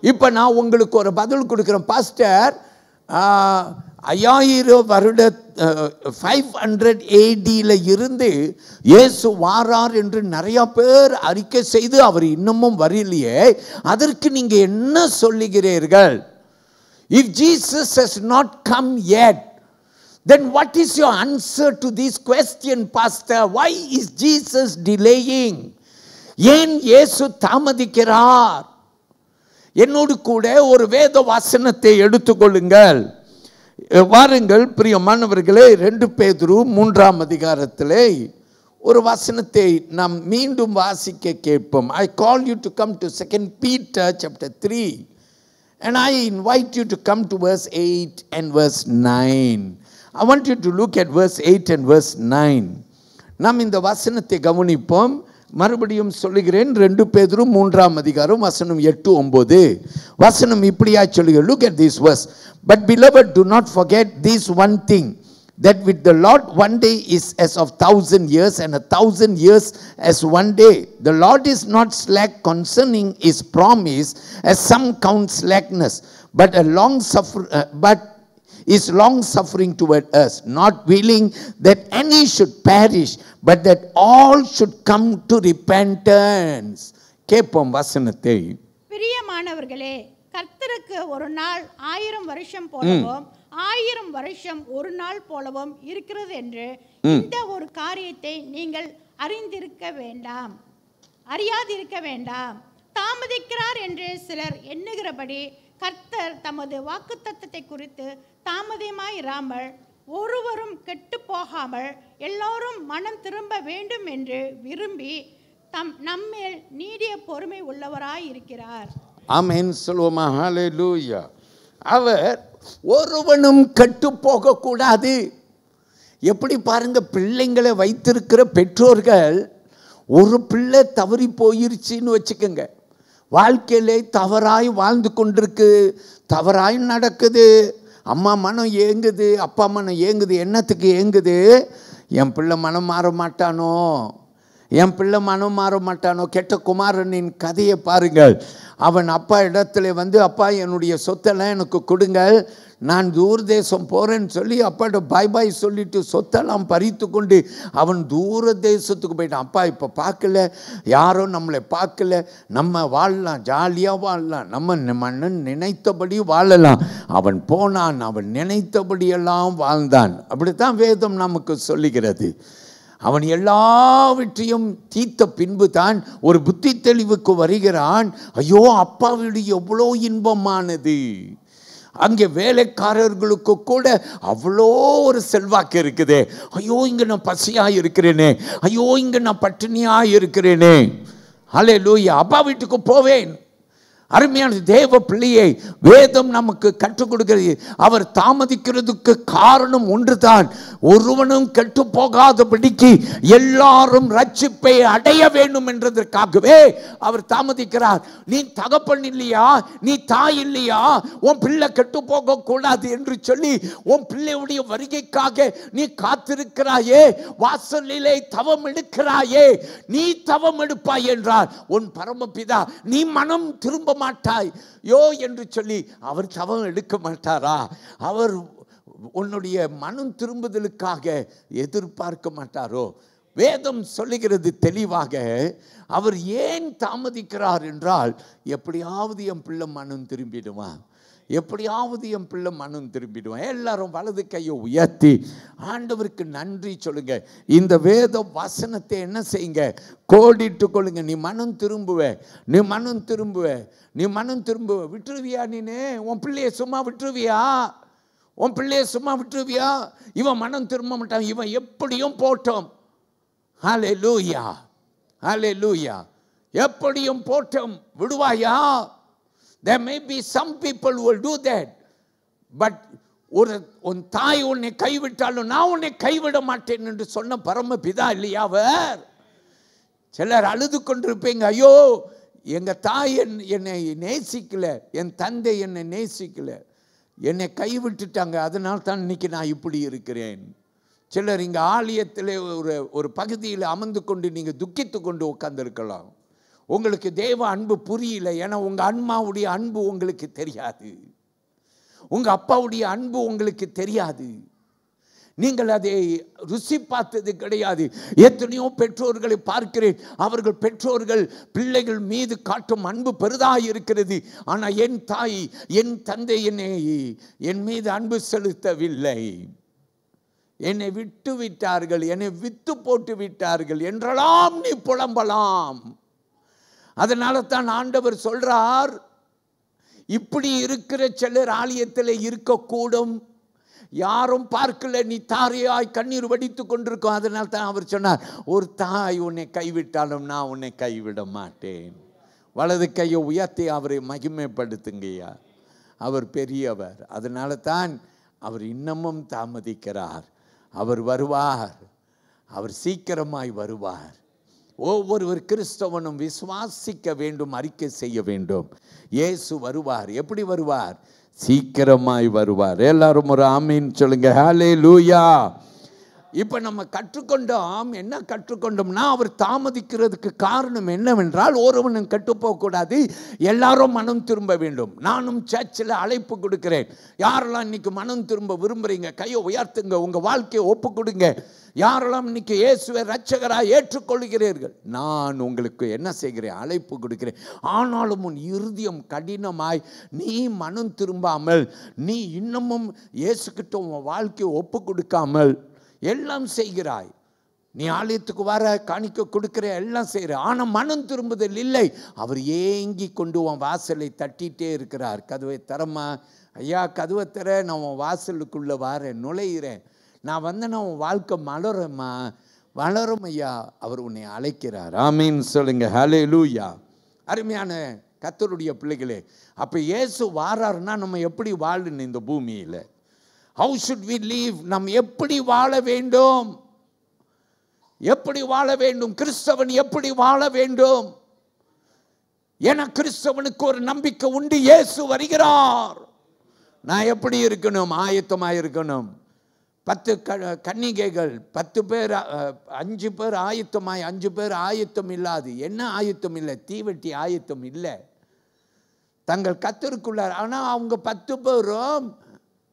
இப்போ நான் உங்களுக்கு ஒரு பதில் கொடுக்குறேன். பாஸ்டர், 5000 வருட 500 ADயில் இருந்து இயேசு வாரார் என்று நிறைய பேர் அறிக்கை செய்து அவர் இன்னமும் வரலையே, அதற்கு நீங்க என்ன சொல்லுகிறீர்கள்? If Jesus has not come yet, then what is your answer to this question, pastor? Why is Jesus delaying? ஏன் இயேசு தாமதிக்கிறார்? என்னோடு கூட ஒரு வேத வசனத்தை எடுத்துக்கொள்ளுங்கள். வாருங்கள் பிரியமானவர்களே, 2 பேதுரு 3ஆம் அதிகாரத்திலே ஒரு வசனத்தை நாம் மீண்டும் வாசிக்க கேட்போம். I call you to come to 2 Peter chapter 3 and I invite you to come to verse 8 and verse 9. I want you to look at verse 8 and verse 9. நாம் இந்த வசனத்தை கவனிப்போம். மறுபடியும் சொல்லுகிறேன். 2 பேதுரு 3ஆம் அதிகாரம் வசனம் 8, 9. வசனம் இப்படியா சொல்லுகிறது. Look at this verse. But beloved, do not forget this one thing, that with the Lord one day is as of 1,000 years, and 1,000 years as one day. The Lord is not slack concerning his promise, as some count slackness, but is long suffering toward us, not willing that any should perish, but that all should come to repentance. கேட்போம் வசனத்தை. பிரியமானவர்களே, கர்த்தருக்கு ஒரு நாள் 1000 வருஷம் போலவும் 1000 வருஷம் ஒரு நாள் போலவும் இருக்கிறது என்று இந்த ஒரு காரியத்தை நீங்கள் அறியாதிருக்க வேண்டாம். தாமதிக்கிறார் என்று சிலர் எண்ணுகிறபடி கர்த்தர் தமது வாக்குத்தத்தத்தை குறித்து தாமதமாயிராமல், ஒருவரும் கெட்டு போகாமல் எல்லாரும் மனம் திரும்ப வேண்டும் என்று விரும்பி நம்மேல் நீடிய பொறுமை உள்ளவராய் இருக்கிறார். ஆமென் சொல்லுவோமா? ஹல்லேலூயா. அவர் ஒருவனும் கெட்டு போக கூடாது. எப்படி பாருங்க, பிள்ளைங்களை வைத்திருக்கிற பெற்றோர்கள், ஒரு பிள்ளை தவறி போயிருச்சுன்னு வச்சுக்கோங்க, வாழ்க்கையிலே தவறாய் வாழ்ந்து கொண்டிருக்கு, தவறாய் நடக்குது, அம்மா மனம் ஏங்குது, அப்பா மனம் ஏங்குது. என்னத்துக்கு ஏங்குது? என் பிள்ளை மனம் மாற மாட்டானோ, என் பிள்ளை மனம் மாற மாட்டானோ. கெட்ட குமாரனின் கதையை பாருங்கள். அவன் அப்பா இடத்துல வந்து, அப்பா என்னுடைய சொத்தெல்லாம் எனக்கு கொடுங்கள், நான் தூர தேசம் போகிறேன்னு சொல்லி அப்பாட்ட பாய் பாய் சொல்லிட்டு சொத்தெல்லாம் பறித்து கொண்டு அவன் தூர தேசத்துக்கு போயிட்டான். அப்பா இப்போ பார்க்கல, யாரும் நம்மளை பார்க்கல, நம்ம வாழலாம், ஜாலியாக வாழலாம், நம்ம மன்னன் நினைத்தபடி வாழலாம். அவன் போனான், அவன் நினைத்தபடியெல்லாம் வாழ்ந்தான். அப்படித்தான் வேதம் நமக்கு சொல்லுகிறது. அவன் எல்லாவற்றையும் தீர்த்த பின்பு தான் ஒரு புத்தி தெளிவுக்கு வருகிறான். ஐயோ, அப்பா வீடு எவ்வளோ இன்பமானது, அங்கே வேலைக்காரர்களுக்கு கூட அவ்வளோ ஒரு செல்வாக்கு இருக்குதே. ஐயோ, இங்கே நான் பசியாக இருக்கிறேனே, ஐயோ இங்கே நான் பட்டினியாக இருக்கிறேனே. ஹல்லேலூயா. அப்பா வீட்டுக்கு போவேன். அருமையான தேவ பிள்ளையை வேதம் நமக்கு கற்றுக் கொடுக்கிறது. அவர் தாமதிக்கிறதுக்கு காரணம் ஒன்றுதான், ஒருவனும் கெட்டு போகாதபடிக்கு எல்லாரும் ரட்சிப்பை அடைய வேண்டும் என்றதற்காகவே அவர் தாமதிக்கிறார். நீ தகப்பன் இல்லையா, நீ தாய் இல்லையா, உன் பிள்ளை கெட்டு போக கூடாது என்று சொல்லி உன் பிள்ளையுடைய வருகைக்காக நீ காத்திருக்கிறாயே, வாசலிலே தவம் எடுக்கிறாயே, நீ தவம் எடுப்பாய் என்றார் உன் பரமபிதா. நீ மனம் திரும்ப மாட்டாய் யோ என்று சொல்லி அவர் தவம் எடுக்க மாட்டாரா? அவர் உன்னுடைய மனம் திரும்புதலுக்காக எதிர்பார்க்க மாட்டாரோ? வேதம் சொல்லுகிறது தெளிவாக. அவர் ஏன் தாமதிக்கிறார் என்றால், எப்படியாவது என் பிள்ளை மனம் திரும்பிடுவான், எப்படியாவது என் பிள்ளை மனம் திரும்பிடுவான். எல்லாரும் வலது கையை உயர்த்தி ஆண்டவருக்கு நன்றி சொல்லுங்க. இந்த வேத வசனத்தை என்ன செய்யுங்க, கோடிட்டு கொள்ளுங்க. நீ மனம் திரும்புவ, நீ மனம் திரும்புவ, நீ மனம் திரும்புவ. விட்டுருவியா? நீனே உன் பிள்ளைய சும்மா விட்டுருவியா? உன் பிள்ளைய சும்மா விட்டுருவியா? இவன் மனம் திரும்ப மாட்டான், இவன் எப்படியும் போட்டோம். ஹல்லேலூயா, ஹல்லேலூயா. எப்படியும் போட்டோம் விடுவாயா? There may be some people who will do that, but உன் தாய் உன்னை கைவிட்டாலும் நான் உன்னை கைவிட மாட்டேன் என்று சொன்ன பரமபிதா இல்லையா அவர்? சிலர் அழுது கொண்டிருப்பீங்க, ஐயோ எங்கள் தாய் என்னை நேசிக்கல, என் தந்தை என்னை நேசிக்கல, என்னை கைவிட்டுட்டாங்க, அதனால் தான் இன்னைக்கு நான் இப்படி இருக்கிறேன். சிலர் இங்கே ஆலயத்தில் ஒரு பகுதியில் அமர்ந்து கொண்டு நீங்கள் துக்கித்து கொண்டு உட்கார்ந்துருக்கலாம். உங்களுக்கு தேவ அன்பு புரியல. ஏன்னா உங்கள் அம்மாவுடைய அன்பு உங்களுக்கு தெரியாது, உங்கள் அப்பாவுடைய அன்பு உங்களுக்கு தெரியாது, நீங்கள் அதை ருசி பார்த்தது கிடையாது. எத்தனையோ பெற்றோர்களை பார்க்கிறேன், அவர்கள் பெற்றோர்கள் பிள்ளைகள் மீது காட்டும் அன்பு பெரிதாக இருக்கிறது. ஆனால் என் தாய் என் தந்தை என் மீது அன்பு செலுத்தவில்லை, என்னை விட்டு விட்டார்கள், என்னை வித்து போட்டு விட்டார்கள் என்றெல்லாம் நீ புலம்பலாம். அதனால தான் ஆண்டவர் சொல்றார், இப்படி இருக்கிற சிலர் ஆலயத்தில் இருக்கக்கூடும், யாரும் பார்க்கல, நீ தாரையாய் கண்ணீர் வடித்து கொண்டிருக்கோம். அதனால தான் அவர் சொன்னார், ஒரு தாய் உன்னை கைவிட்டாலும் நான் உன்னை கைவிட மாட்டேன். வலது கையை உயர்த்தி அவரை மகிமைப்படுத்துங்கய்யா, அவர் பெரியவர். அதனால தான் அவர் இன்னமும் தாமதிக்கிறார். அவர் வருவார், அவர் சீக்கிரமாய் வருவார். ஒவ்வொரு கிறிஸ்தவனும் விசுவாசிக்க வேண்டும், அறிக்கை செய்ய வேண்டும். இயேசு வருவார். எப்படி வருவார்? சீக்கிரமாய் வருவார். எல்லாரும் ஒரு ஆமீன் சொல்லுங்க. ஹல்லேலூயா. இப்போ நம்ம கற்றுக்கொண்டோம். என்ன கற்றுக்கொண்டோம்னா, அவர் தாமதிக்கிறதுக்கு காரணம் என்னவென்றால், ஒருவனும் கெட்டு போகக்கூடாது, எல்லாரும் மனம் திரும்ப வேண்டும். நானும் சர்ச்சில் அழைப்பு கொடுக்கிறேன். யாரெல்லாம் இன்னைக்கு மனம் திரும்ப விரும்புகிறீங்க கையை உயர்த்துங்க, உங்கள் வாழ்க்கையை ஒப்பு கொடுங்க. யாரெல்லாம் இன்னைக்கு இயேசுவை இரட்சகராக ஏற்றுக்கொள்கிறீர்கள், நான் உங்களுக்கு என்ன செய்கிறேன்? அழைப்பு கொடுக்கிறேன். ஆனாலும் உன் இருதயம் கடினமாய் நீ மனம் திரும்பாமல், நீ இன்னமும் இயேசுக்கிட்ட உன் வாழ்க்கையை ஒப்பு கொடுக்காமல் எல்லாம் செய்கிறாய். நீ ஆலயத்துக்கு வர, காணிக்க கொடுக்கிற, எல்லாம் செய்கிற, ஆனால் மனம் திரும்புதல் இல்லை. அவர் ஏங்கி கொண்டு உன் வாசலை தட்டிகிட்டே இருக்கிறார். கதவை தரமா ஐயா, கதவை தர, நான் உன் வாசலுக்குள்ளே வரேன், நுழைகிறேன், நான் வந்தேன்னா உன் வாழ்க்கை மலரும்மா, வளரும் ஐயா. அவர் உன்னை அழைக்கிறார். ஆமீன் சொல்லுங்க. ஹல்லேலூயா. அருமையான கர்த்தருடைய பிள்ளைகளே, அப்போ இயேசு வாராருன்னா நம்ம எப்படி வாழணும் இந்த பூமியில்? How should we live? நாம் எப்படி வாழ வேண்டும்? எப்படி வாழ வேண்டும்? கிறிஸ்தவன் எப்படி வாழ வேண்டும்? ஏன்னா கிறிஸ்தவனுக்கு ஒரு நம்பிக்கை உண்டு, இயேசு வருகிறார். நான் எப்படி இருக்கணும்? ஆயத்தமாக இருக்கணும். 10 கன்னிகைகள், 10 பேர், 5 பேர் ஆயத்தமாய், 5 பேர் ஆயத்தம் இல்லாது. என்ன ஆயத்தம் இல்லை? தீவெட்டி ஆயத்தம் இல்லை தங்கள் கர்த்தருக்குள்ளார். ஆனால் அவங்க 10 பேரும்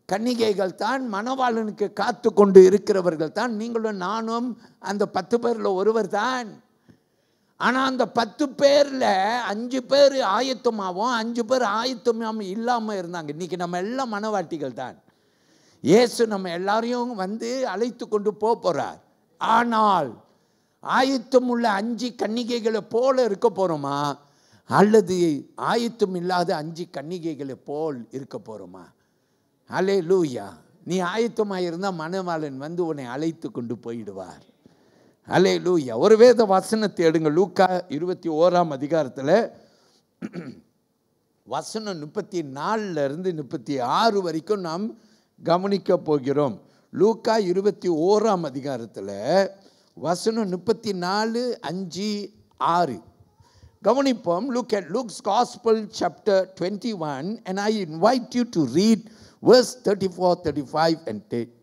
கன்னிகைகள் தான், மணவாளனுக்கு காத்து கொண்டு இருக்கிறவர்கள் தான். நீங்களும் நானும் அந்த 10 பேரில் ஒருவர் தான். ஆனால் அந்த 10 பேரில் 5 பேர் ஆயத்தமாகவும் 5 பேர் ஆயத்தமாகவும் இல்லாமல் இருந்தாங்க. இன்றைக்கி நம்ம எல்லாம் மணவாட்டிகள் தான். இயேசு நம்ம எல்லாரையும் வந்து அழைத்து கொண்டு போகிறார். ஆனால் ஆயத்தம் உள்ள 5 கன்னிகைகளை போல இருக்க போகிறோமா, அல்லது ஆயத்தம் இல்லாத 5 கன்னிகைகளை போல் இருக்க போகிறோமா? ஹல்லேலூயா. நீ ஆயத்தமாக இருந்தால் மணவாளன் வந்து உன்னை அழைத்து கொண்டு போயிடுவார். ஹல்லேலூயா. ஒரு வேத வசனத்தை எடுங்க. லூக்கா 21ஆம் அதிகாரத்தில் வசனம் 34 36 வரைக்கும் நாம் கவனிக்க போகிறோம். லூக்கா 21ஆம் அதிகாரத்தில் வசனம் 34, 5, 6 கவனிப்போம். Look at Luke's Gospel chapter 21 and I invite you to read verse 34, 35 and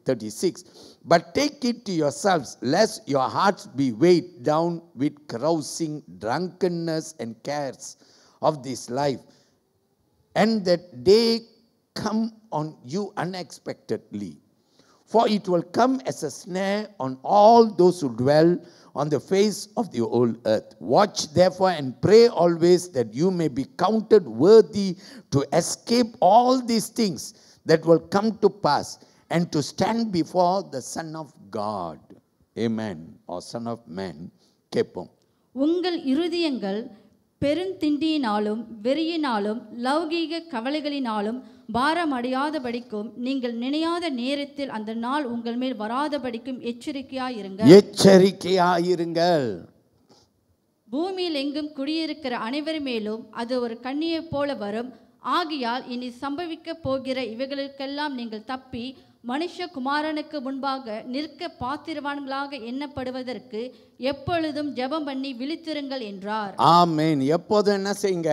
36. But take it to yourselves, lest your hearts be weighed down with carousing, drunkenness and cares of this life, and that day come on you unexpectedly. For it will come as a snare on all those who dwell on the face of the whole earth. Watch therefore and pray always, that you may be counted worthy to escape all these things that will come to pass, and to stand before the Son of God. Amen. Or Son of Man. கேட்போம். உங்கள் இருதயங்கள் பெருந்திண்டியினாலும் வெறியினாலும் லௌகீக கவலைகளினாலும் பாரமடையாதபடிக்கும், நீங்கள் நினையாத நேரத்தில் அந்த நாள் உங்கள் மேல் வராதபடிக்கும் எச்சரிக்கையாயிருங்கள். எச்சரிக்கையாயிருங்கள். பூமியில் எங்கும் குடியிருக்கிற அனைவர் மேலும் அது ஒரு கண்ணியைப் போல வரும். ஆகையால் இனி சம்பவிக்க போகிற இவைகளுக்கெல்லாம் நீங்கள் தப்பி மனுஷகுமாரனுக்கு முன்பாக நிற்க பாத்திரவான்களாக எண்ணப்படுவதற்கு எப்பொழுதும் ஜெபம் பண்ணி விழித்திருங்கள் என்றார். ஆமென். எப்போதும் என்ன செய்யுங்க?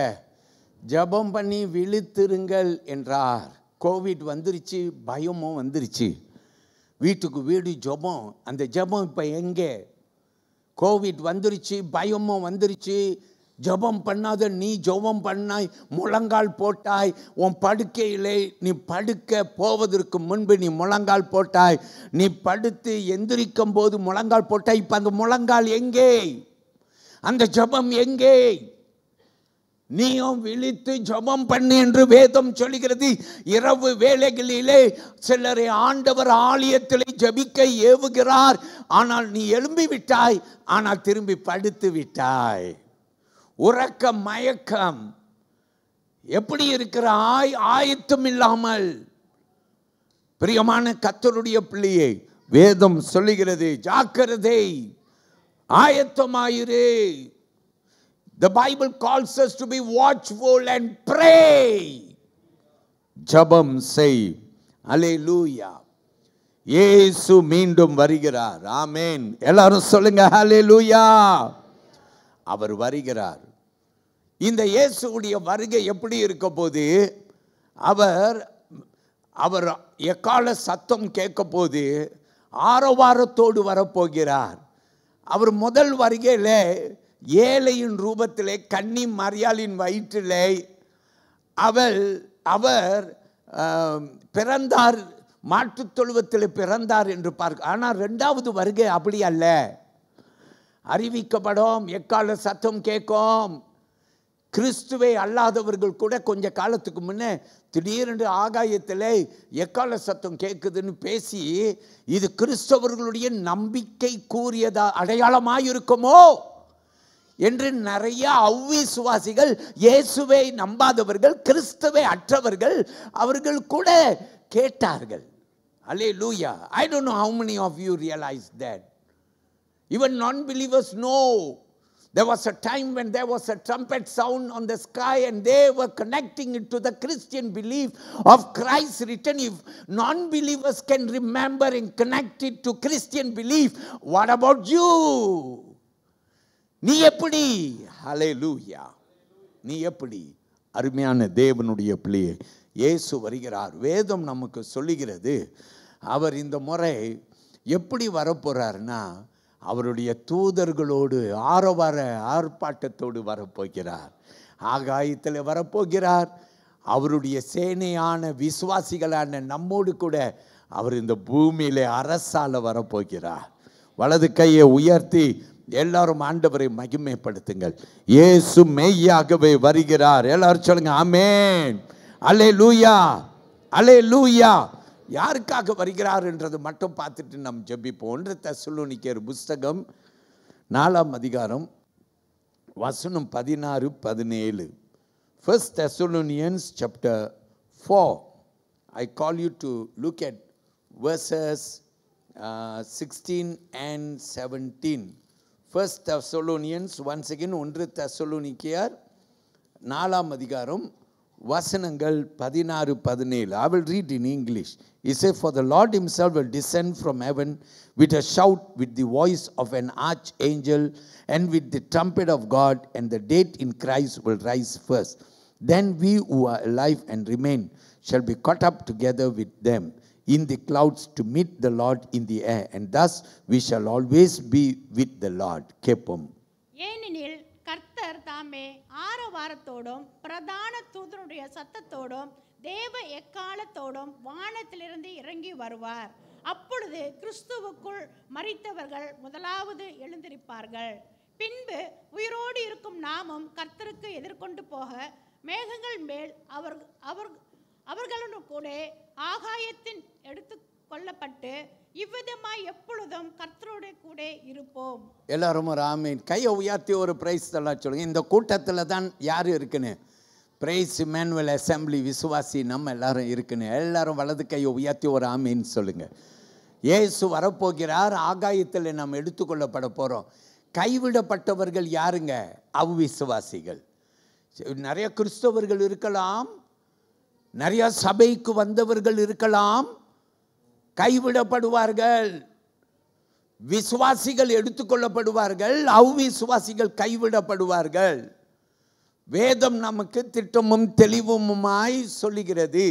ஜெபம் பண்ணி விழித்திருங்கள் என்றார். கோவிட் வந்துருச்சு, பயமும் வந்துருச்சு. வீட்டுக்கு வீடு ஜெபம். அந்த ஜெபம் இப்போ எங்கே? கோவிட் வந்துருச்சு, பயமும் வந்துருச்சு. ஜெபம் பண்ணாத நீ ஜெபம் பண்ணாய், முழங்கால் போட்டாய், உன் படுக்கையிலே நீ படுக்க போவதற்கு முன்பு நீ முழங்கால் போட்டாய், நீ படுத்து எந்திரிக்கும் போது முழங்கால் போட்டாய். இப்போ அந்த முழங்கால் எங்கே? அந்த ஜெபம் எங்கே? நீயும் விழித்து ஜெபம் பண்ணு என்று வேதம் சொல்கிறது. இரவு வேளைகளிலே சிலரை ஆண்டவர் ஆலயத்திலே ஜெபிக்க ஏவுகிறார். ஆனால் நீ எழும்பி விட்டாய், ஆனால் திரும்பி படுத்து விட்டாய். உறக்க மயக்கம். எப்படி இருக்கிற ஆயத்தம் இல்லாமல். பிரியமான கர்த்தருடைய பிள்ளையே, வேதம் சொல்லுகிறது, ஜாக்கிரதை, ஆயத்தமாயிரு. The Bible calls us to be watchful and pray. ஜெபம் செய். அல்லேலூயா. இயேசு மீண்டும் வருகிறார். ஆமென். எல்லாரும் சொல்லுங்க அல்லேலூயா. அவர் வருகிறார். இந்த இயேசுவுடைய வருகை எப்படி இருக்க போது? அவர் எக்கால சத்தம் கேட்க போது ஆரவாரத்தோடு வரப்போகிறார். அவர் முதல் வருகையில் ஏழையின் ரூபத்திலே கன்னி மரியாளின் வயிற்றிலே அவர் பிறந்தார், மாட்டுத் தொழுவத்தில் பிறந்தார் என்று பார்க்க. ஆனால் ரெண்டாவது வருகை அப்படி அல்ல. அறிவிக்கப்படும், எக்கால சத்தம் கேட்கும். கிறிஸ்துவை அல்லாதவர்கள் கூட கொஞ்ச காலத்துக்கு முன்னே திடீரென்று ஆகாயத்தில் எக்கால சத்தம் கேட்குதுன்னு பேசி, இது கிறிஸ்தவர்களுடைய நம்பிக்கை கூறியதா அடையாளமாயிருக்குமோ என்று நிறைய அவ்விசுவாசிகள், இயேசுவை நம்பாதவர்கள், கிறிஸ்துவை அற்றவர்கள், அவர்கள் கூட கேட்டார்கள். அல்லேலூயா. I don't know how many of you realize that. Even non-believers know. There was a time when there was a trumpet sound on the sky and they were connecting it to the Christian belief of Christ's return. If non-believers can remember and connect it to Christian belief, what about you? நீ எப்படி? ஹல்லேலூயா. நீ எப்படி? அருமையான தேவனுடைய பிள்ளையே, இயேசு வருகிறார். வேதம் நமக்கு சொல்லுகிறது, அவர் இந்த முறை எப்படி வரப்போறாருன்னா, அவருடைய தூதர்களோடு ஆர்ப்பாட்டத்தோடு வரப்போகிறார். ஆகாயத்தில் வரப்போகிறார். அவருடைய சேனையான விசுவாசிகளான நம்மோடு கூட அவர் இந்த பூமியிலே அரசால வரப்போகிறார். வலது கையை உயர்த்தி எல்லாரும் ஆண்டவரை மகிமைப்படுத்துங்கள். இயேசு மெய்யாகவே வருகிறார். எல்லாரும் சொல்லுங்க ஆமென். அல்லேலூயா. அல்லேலூயா. யாருக்காக வருகிறார் என்றது மட்டும் பார்த்துட்டு நாம் ஜெபிப்போம். 1 தெசலோனிக்கேயர் புஸ்தகம் 4ஆம் அதிகாரம் வசனம் 16, 17. 1 Thessalonians chapter 4. I call you to look at verses 16 and 17. 1 Thessalonians, once again, 1 தெசலோனிக்கேயர் 4ஆம் அதிகாரம் வசனங்கள் 16, 17. I will read in English. He said, for the Lord himself will descend from heaven with a shout, with the voice of an archangel, and with the trumpet of God, and the dead in Christ will rise first. Then we who are alive and remain shall be caught up together with them in the clouds to meet the Lord in the air, and thus we shall always be with the Lord. கேட்போம். ஏனெனில் கர்த்தர் தாமே ஆரவாரத்தோடும் பிரதான தூதனுடைய சத்தத்தோடும் தேவ எக்காலத்தோடும் வானத்திலிருந்து இறங்கி வருவார். அப்பொழுது கிறிஸ்துவுக்குள் மரித்தவர்கள் முதலாவது எழுந்திருப்பார்கள். பின்பு உயிரோடு இருக்கும் நாமும் கர்த்தருக்கு எதிர்கொண்டு போக மேகங்கள் மேல் அவர்களுடன் கூட ஆகாயத்தின் எடுத்து கொள்ளப்பட்டு இவ்விதமாய் எப்பொழுதும் கர்த்தரோட கூட இருப்போம். எல்லாரும் ஒரு ஆமீன். கையை உயர்த்தி ஒரு பிரைஸ் எல்லாம் சொல்லுங்க. இந்த கூட்டத்தில் தான் யார் இருக்குன்னு? பிரைஸ் இம்மானுவேல் அசம்பிளி விசுவாசி நம்ம எல்லாரும் இருக்குன்னு. எல்லாரும் வலது கையை உயர்த்தி ஒரு ஆமீன் சொல்லுங்க. இயேசு வரப்போகிறார். ஆகாயத்தில் நாம் எடுத்துக்கொள்ளப்பட போகிறோம். கைவிடப்பட்டவர்கள் யாருங்க? அவ்விசுவாசிகள். நிறைய கிறிஸ்தவர்கள் இருக்கலாம், நிறைய சபைக்கு வந்தவர்கள் இருக்கலாம், கைவிடப்படுவார்கள். விசுவாசிகள் எடுத்துக்கொள்ளப்படுவார்கள், அவ்விசுவாசிகள் கைவிடப்படுவார்கள். வேதம் நமக்கு திட்டமும் தெளிவுமாய் சொல்லுகிறது.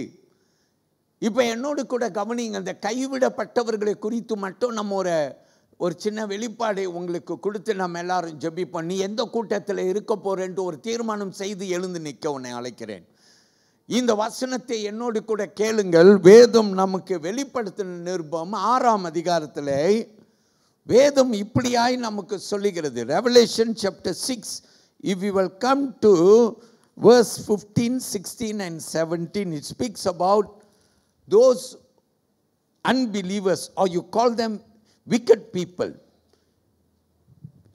இப்போ என்னோடு கூட கவனிங்க, அந்த கைவிடப்பட்டவர்களை குறித்து மட்டும் நம்ம ஒரு சின்ன வெளிப்பாடை உங்களுக்கு கொடுத்து நம்ம எல்லாரும் ஜெபிப்போம். நீ எந்த கூட்டத்தில் இருக்க போறேன்ட்டு ஒரு தீர்மானம் செய்து எழுந்து நிற்க உன்னை அழைக்கிறேன். இந்த வசனத்தை என்னோடு கூட கேளுங்கள். வேதம் நமக்கு வெளிப்படுத்தின நிருபம் 6ஆம் அதிகாரத்தில் வேதம் இப்படியாய் நமக்கு சொல்லுகிறது. Revelation chapter 6, if we will come to verse 15, 16 and 17, it speaks about those unbelievers, or you call them wicked people,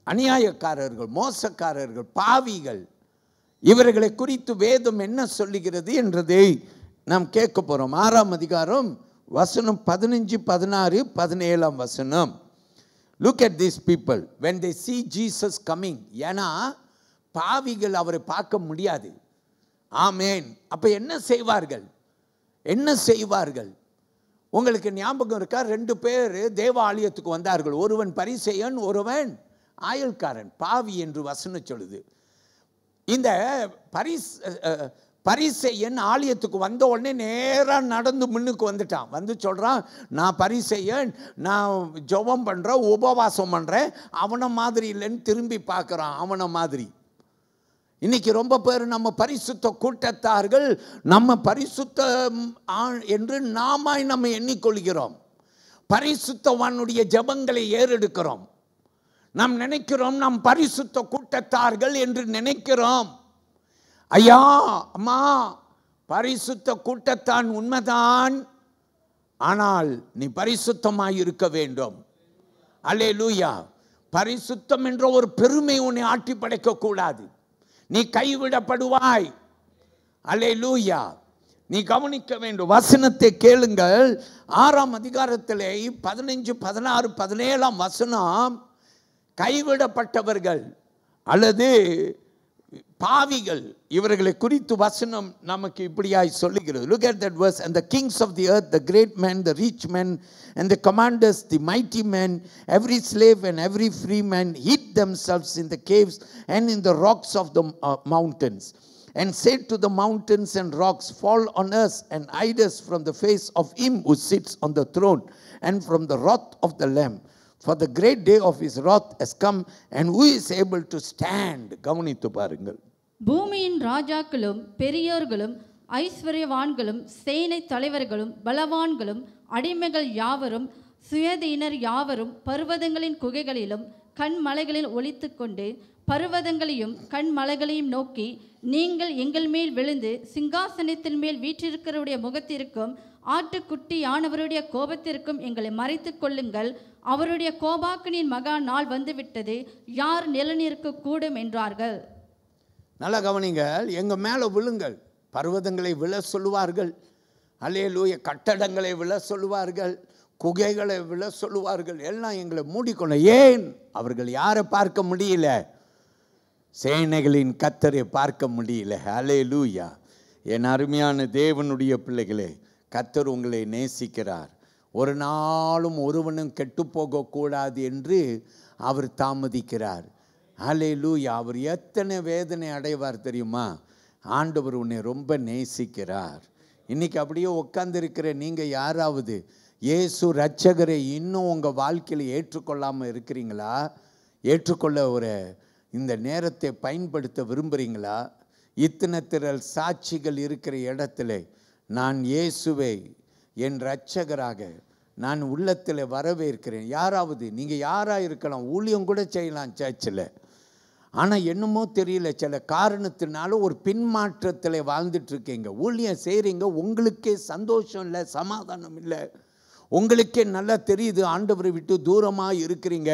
அநியாயக்காரர்கள், மோசக்காரர்கள், பாவிகள். இவர்களை குறித்து வேதம் என்ன சொல்லுகிறது என்றதை நாம் கேட்க போறோம். 6ஆம் அதிகாரம் வசனம் 15, 16, 17 வசனம். Look at these people when they see Jesus coming. ஏன்னா பாவிகள் அவரை பார்க்க முடியாது. ஆமேன். அப்ப என்ன செய்வார்கள்? என்ன செய்வார்கள்? உங்களுக்கு ஞாபகம் இருக்கா? 2 பேர் தேவாலயத்துக்கு வந்தார்கள். ஒருவன் பரிசேயன், ஒருவன் ஆயல்காரன். பாவி என்று வசனம் சொல்லுது. இந்த பரிசேயன் ஆலயத்துக்கு வந்த உடனே நேராக நடந்து முன்னுக்கு வந்துட்டான். வந்து சொல்கிறான், நான் பரிசேயன், நான் ஜெபம் பண்ணுறேன், உபவாசம் பண்ணுறேன். அவனை மாதிரி இல்லைன்னு திரும்பி பார்க்குறான், அவனை மாதிரி. இன்னைக்கு ரொம்ப பேர் நம்ம பரிசுத்த கூட்டத்தார்கள், நம்ம பரிசுத்த என்று நம்ம எண்ணிக்கொள்கிறோம். பரிசுத்தவானுடைய ஜெபங்களை ஏறெடுக்கிறோம். நாம் நினைக்கிறோம் நாம் பரிசுத்த கூட்டத்தார்கள் என்று நினைக்கிறோம். ஐயா அம்மா, பரிசுத்த கூட்டத்தான் உண்மைதான், ஆனால் நீ பரிசுத்தமாய் இருக்க வேண்டும். அல்லேலூயா. பரிசுத்தம் என்ற ஒரு பெருமை உன்னை ஆட்டி படைக்க கூடாது. நீ கைவிடப்படுவாய். அல்லேலூயா. நீ கவனிக்க வேண்டும். வசனத்தை கேளுங்கள். 6ஆம் அதிகாரத்திலே 15, 16, 17 வசனம் கைவிடப்பட்டவர்கள் அல்லது பாவிகள் இவர்களை குறித்து வசனம் நமக்கு இப்படியாய் சொல்லுகிறது. Look at that verse. And the kings of the earth, the great men, the rich men, and the commanders, the mighty men, every slave and every free man hid themselves in the caves and in the rocks of the mountains, and said to the mountains and rocks, fall on us and hide us from the face of him who sits on the throne and from the wrath of the Lamb. For the great day of his wrath has come, and who is able to stand? கவனித்து பாருங்கள். பூமியின் ராஜாக்களும் பெரியோர்களும் ஐஸ்வர்யவான்களும் சேனை தலைவர்களும் பலவான்களும் அடிமைகள் யாவரும் சுயதீனர் யாவரும் பர்வதங்களின் குகைகளிலும் கண்மலைகளில் ஒளித்துக்கொண்டு பர்வதங்களையும் கண்மலைகளையும் நோக்கி, நீங்கள் எங்கள் மேல் விழுந்து சிங்காசனத்தின் மேல் வீற்றிருக்கிறவருடைய முகத்திற்கும் ஆட்டுக்குட்டியானவருடைய கோபத்திற்கும் எங்களை மறைத்துக் கொள்ளுங்கள். அவருடைய கோபாக்கினின் மகா நாள் வந்துவிட்டது, யார் நிலநிற்க கூடும் என்றார்கள். நல்லா கவனிங்கள். எங்க மேல விழுங்கள். பர்வதங்களை விழ சொல்லுவார்கள். அல்லேலூயா. கட்டடங்களை விழ சொல்லுவார்கள், குகைகளை விழ சொல்லுவார்கள். எல்லாம் எங்களை மூடிக்கொள்ள. ஏன்? அவர்கள் யாரை பார்க்க முடியல? சேனைகளின் கர்த்தரை பார்க்க முடியல. அல்லேலூயா. என் அருமையான தேவனுடைய பிள்ளைகளே, கர்த்தர் உங்களை நேசிக்கிறார். ஒரு நாளும் ஒருவனும் கெட்டு போகக்கூடாது என்று அவர் தாமதிக்கிறார். அல்லேலூயா. அவர் எத்தனை வேதனை அடைவார் தெரியுமா? ஆண்டவர் உன்னை ரொம்ப நேசிக்கிறார். இன்னைக்கு அப்படியே உட்கார்ந்திருக்கிற நீங்கள் யாராவது இயேசு ரட்சகரை இன்னும் உங்கள் வாழ்க்கையில் ஏற்றுக்கொள்ளாமல் இருக்கிறீங்களா? ஏற்றுக்கொள்ள இந்த நேரத்தை பயன்படுத்த விரும்புகிறீங்களா? இத்தனை திரள் சாட்சிகள் இருக்கிற இடத்துல நான் இயேசுவை என் ரட்சகராக நான் உள்ளத்தில் வரவேற்கிறேன். யாராவது நீங்கள் யாராக இருக்கலாம், ஊழியம் கூட செய்யலாம் சர்ச்சில். ஆனால் என்னமோ தெரியல, சில காரணத்தினால ஒரு பின்மாற்றத்தில் வாழ்ந்துட்டுருக்கீங்க. ஊழியம் செய்கிறீங்க, உங்களுக்கே சந்தோஷம் இல்லை, சமாதானம் இல்லை. உங்களுக்கே நல்லா தெரியுது ஆண்டவரை விட்டு தூரமாக இருக்கிறீங்க.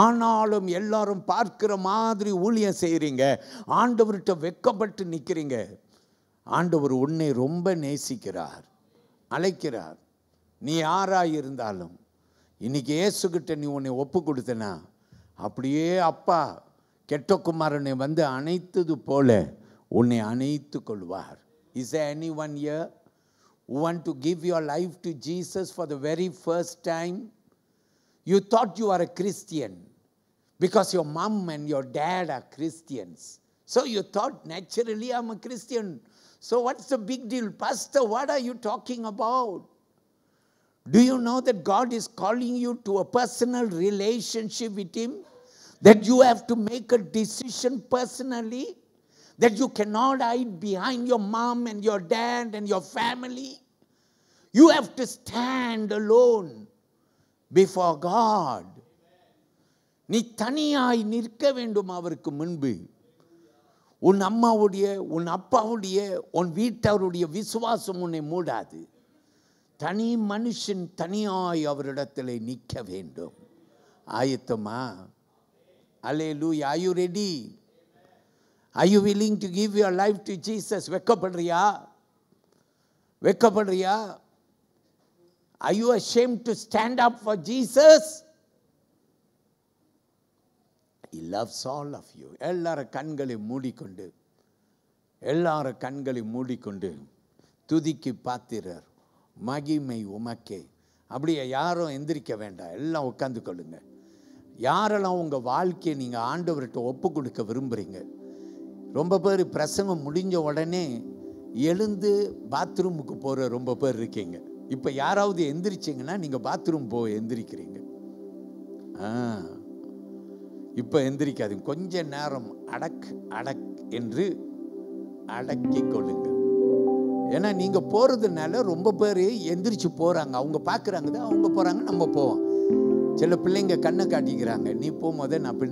ஆனாலும் எல்லாரும் பார்க்கிற மாதிரி ஊழியம் செய்கிறீங்க. ஆண்டவர்கிட்ட வெட்கப்பட்டு நிற்கிறீங்க. ஆண்டவர் உன்னை ரொம்ப நேசிக்கிறார், அழைக்கிறார். நீ யாராக இருந்தாலும் இன்னைக்கு இயேசுகிட்ட நீ உன்னை ஒப்பு கொடுத்தனா, அப்படியே அப்பா கெட்ட குமாரனை வந்து அணைத்தது போல உன்னை அணைத்து கொள்வார். Is any one here? who want to give your life to Jesus for the very first time, you thought you are a Christian because your mom and your dad are Christians. So you thought, naturally, I'm a Christian. So what's the big deal? Pastor, what are you talking about? Do you know that God is calling you to a personal relationship with Him? That you have to make a decision personally? That you cannot hide behind your mom and your dad and your family? You have to stand alone before God. நீ தனியாய் நிற்க வேண்டும் அவருக்கு முன்பு. உன் அம்மாவுடைய, உன் அப்பாவுடைய, உன் வீட்டாருடைய விசுவாசம் உன்னை மூடாது. தனி மனுஷன் தனியாய் அவரிடத்தில் நிற்க வேண்டும். ஆயத்தமா? அல்லேலூயா. Are you ready? Are you willing to give your life to Jesus? வெக்கப்படுறியா? வெக்கப்படுறியா? Are you ashamed to stand up for Jesus? He loves all of you. எல்லார கண்களை மூடிக்கொண்டு, எல்லார கண்களை மூடிக்கொண்டு, துதிக்கு பாத்திரர், மகிமை உமக்கே. அப்படியே யாரும் எந்திரிக்க வேண்டாம், எல்லாம் உட்கார்ந்து கொள்ளுங்க. யாரெல்லாம் உங்கள் வாழ்க்கையை நீங்கள் ஆண்டவர்கிட்ட ஒப்பு கொடுக்க விரும்புகிறீங்க? ரொம்ப பேர் பிரசங்கம் முடிஞ்ச உடனே எழுந்து பாத்ரூமுக்கு போகிற ரொம்ப பேர் இருக்கீங்க. இப்போ யாராவது எந்திரிச்சிங்கன்னா நீங்கள் பாத்ரூம் எந்திரிக்கிறீங்க. இப்போ எந்திரிக்காதீங்க. கொஞ்ச நேரம் அடக் என்று அடக்கி கொள்ளுங்க. ஏன்னா நீங்கள் போகிறதுனால ரொம்ப பேர் எந்திரிச்சு போகிறாங்க. அவங்க பார்க்குறாங்க தான், அவங்க போகிறாங்க, நம்ம போவோம். சில பிள்ளைங்க கண்ணை காட்டிக்கிறாங்க, நீ போகும்போதே நான் பின்ன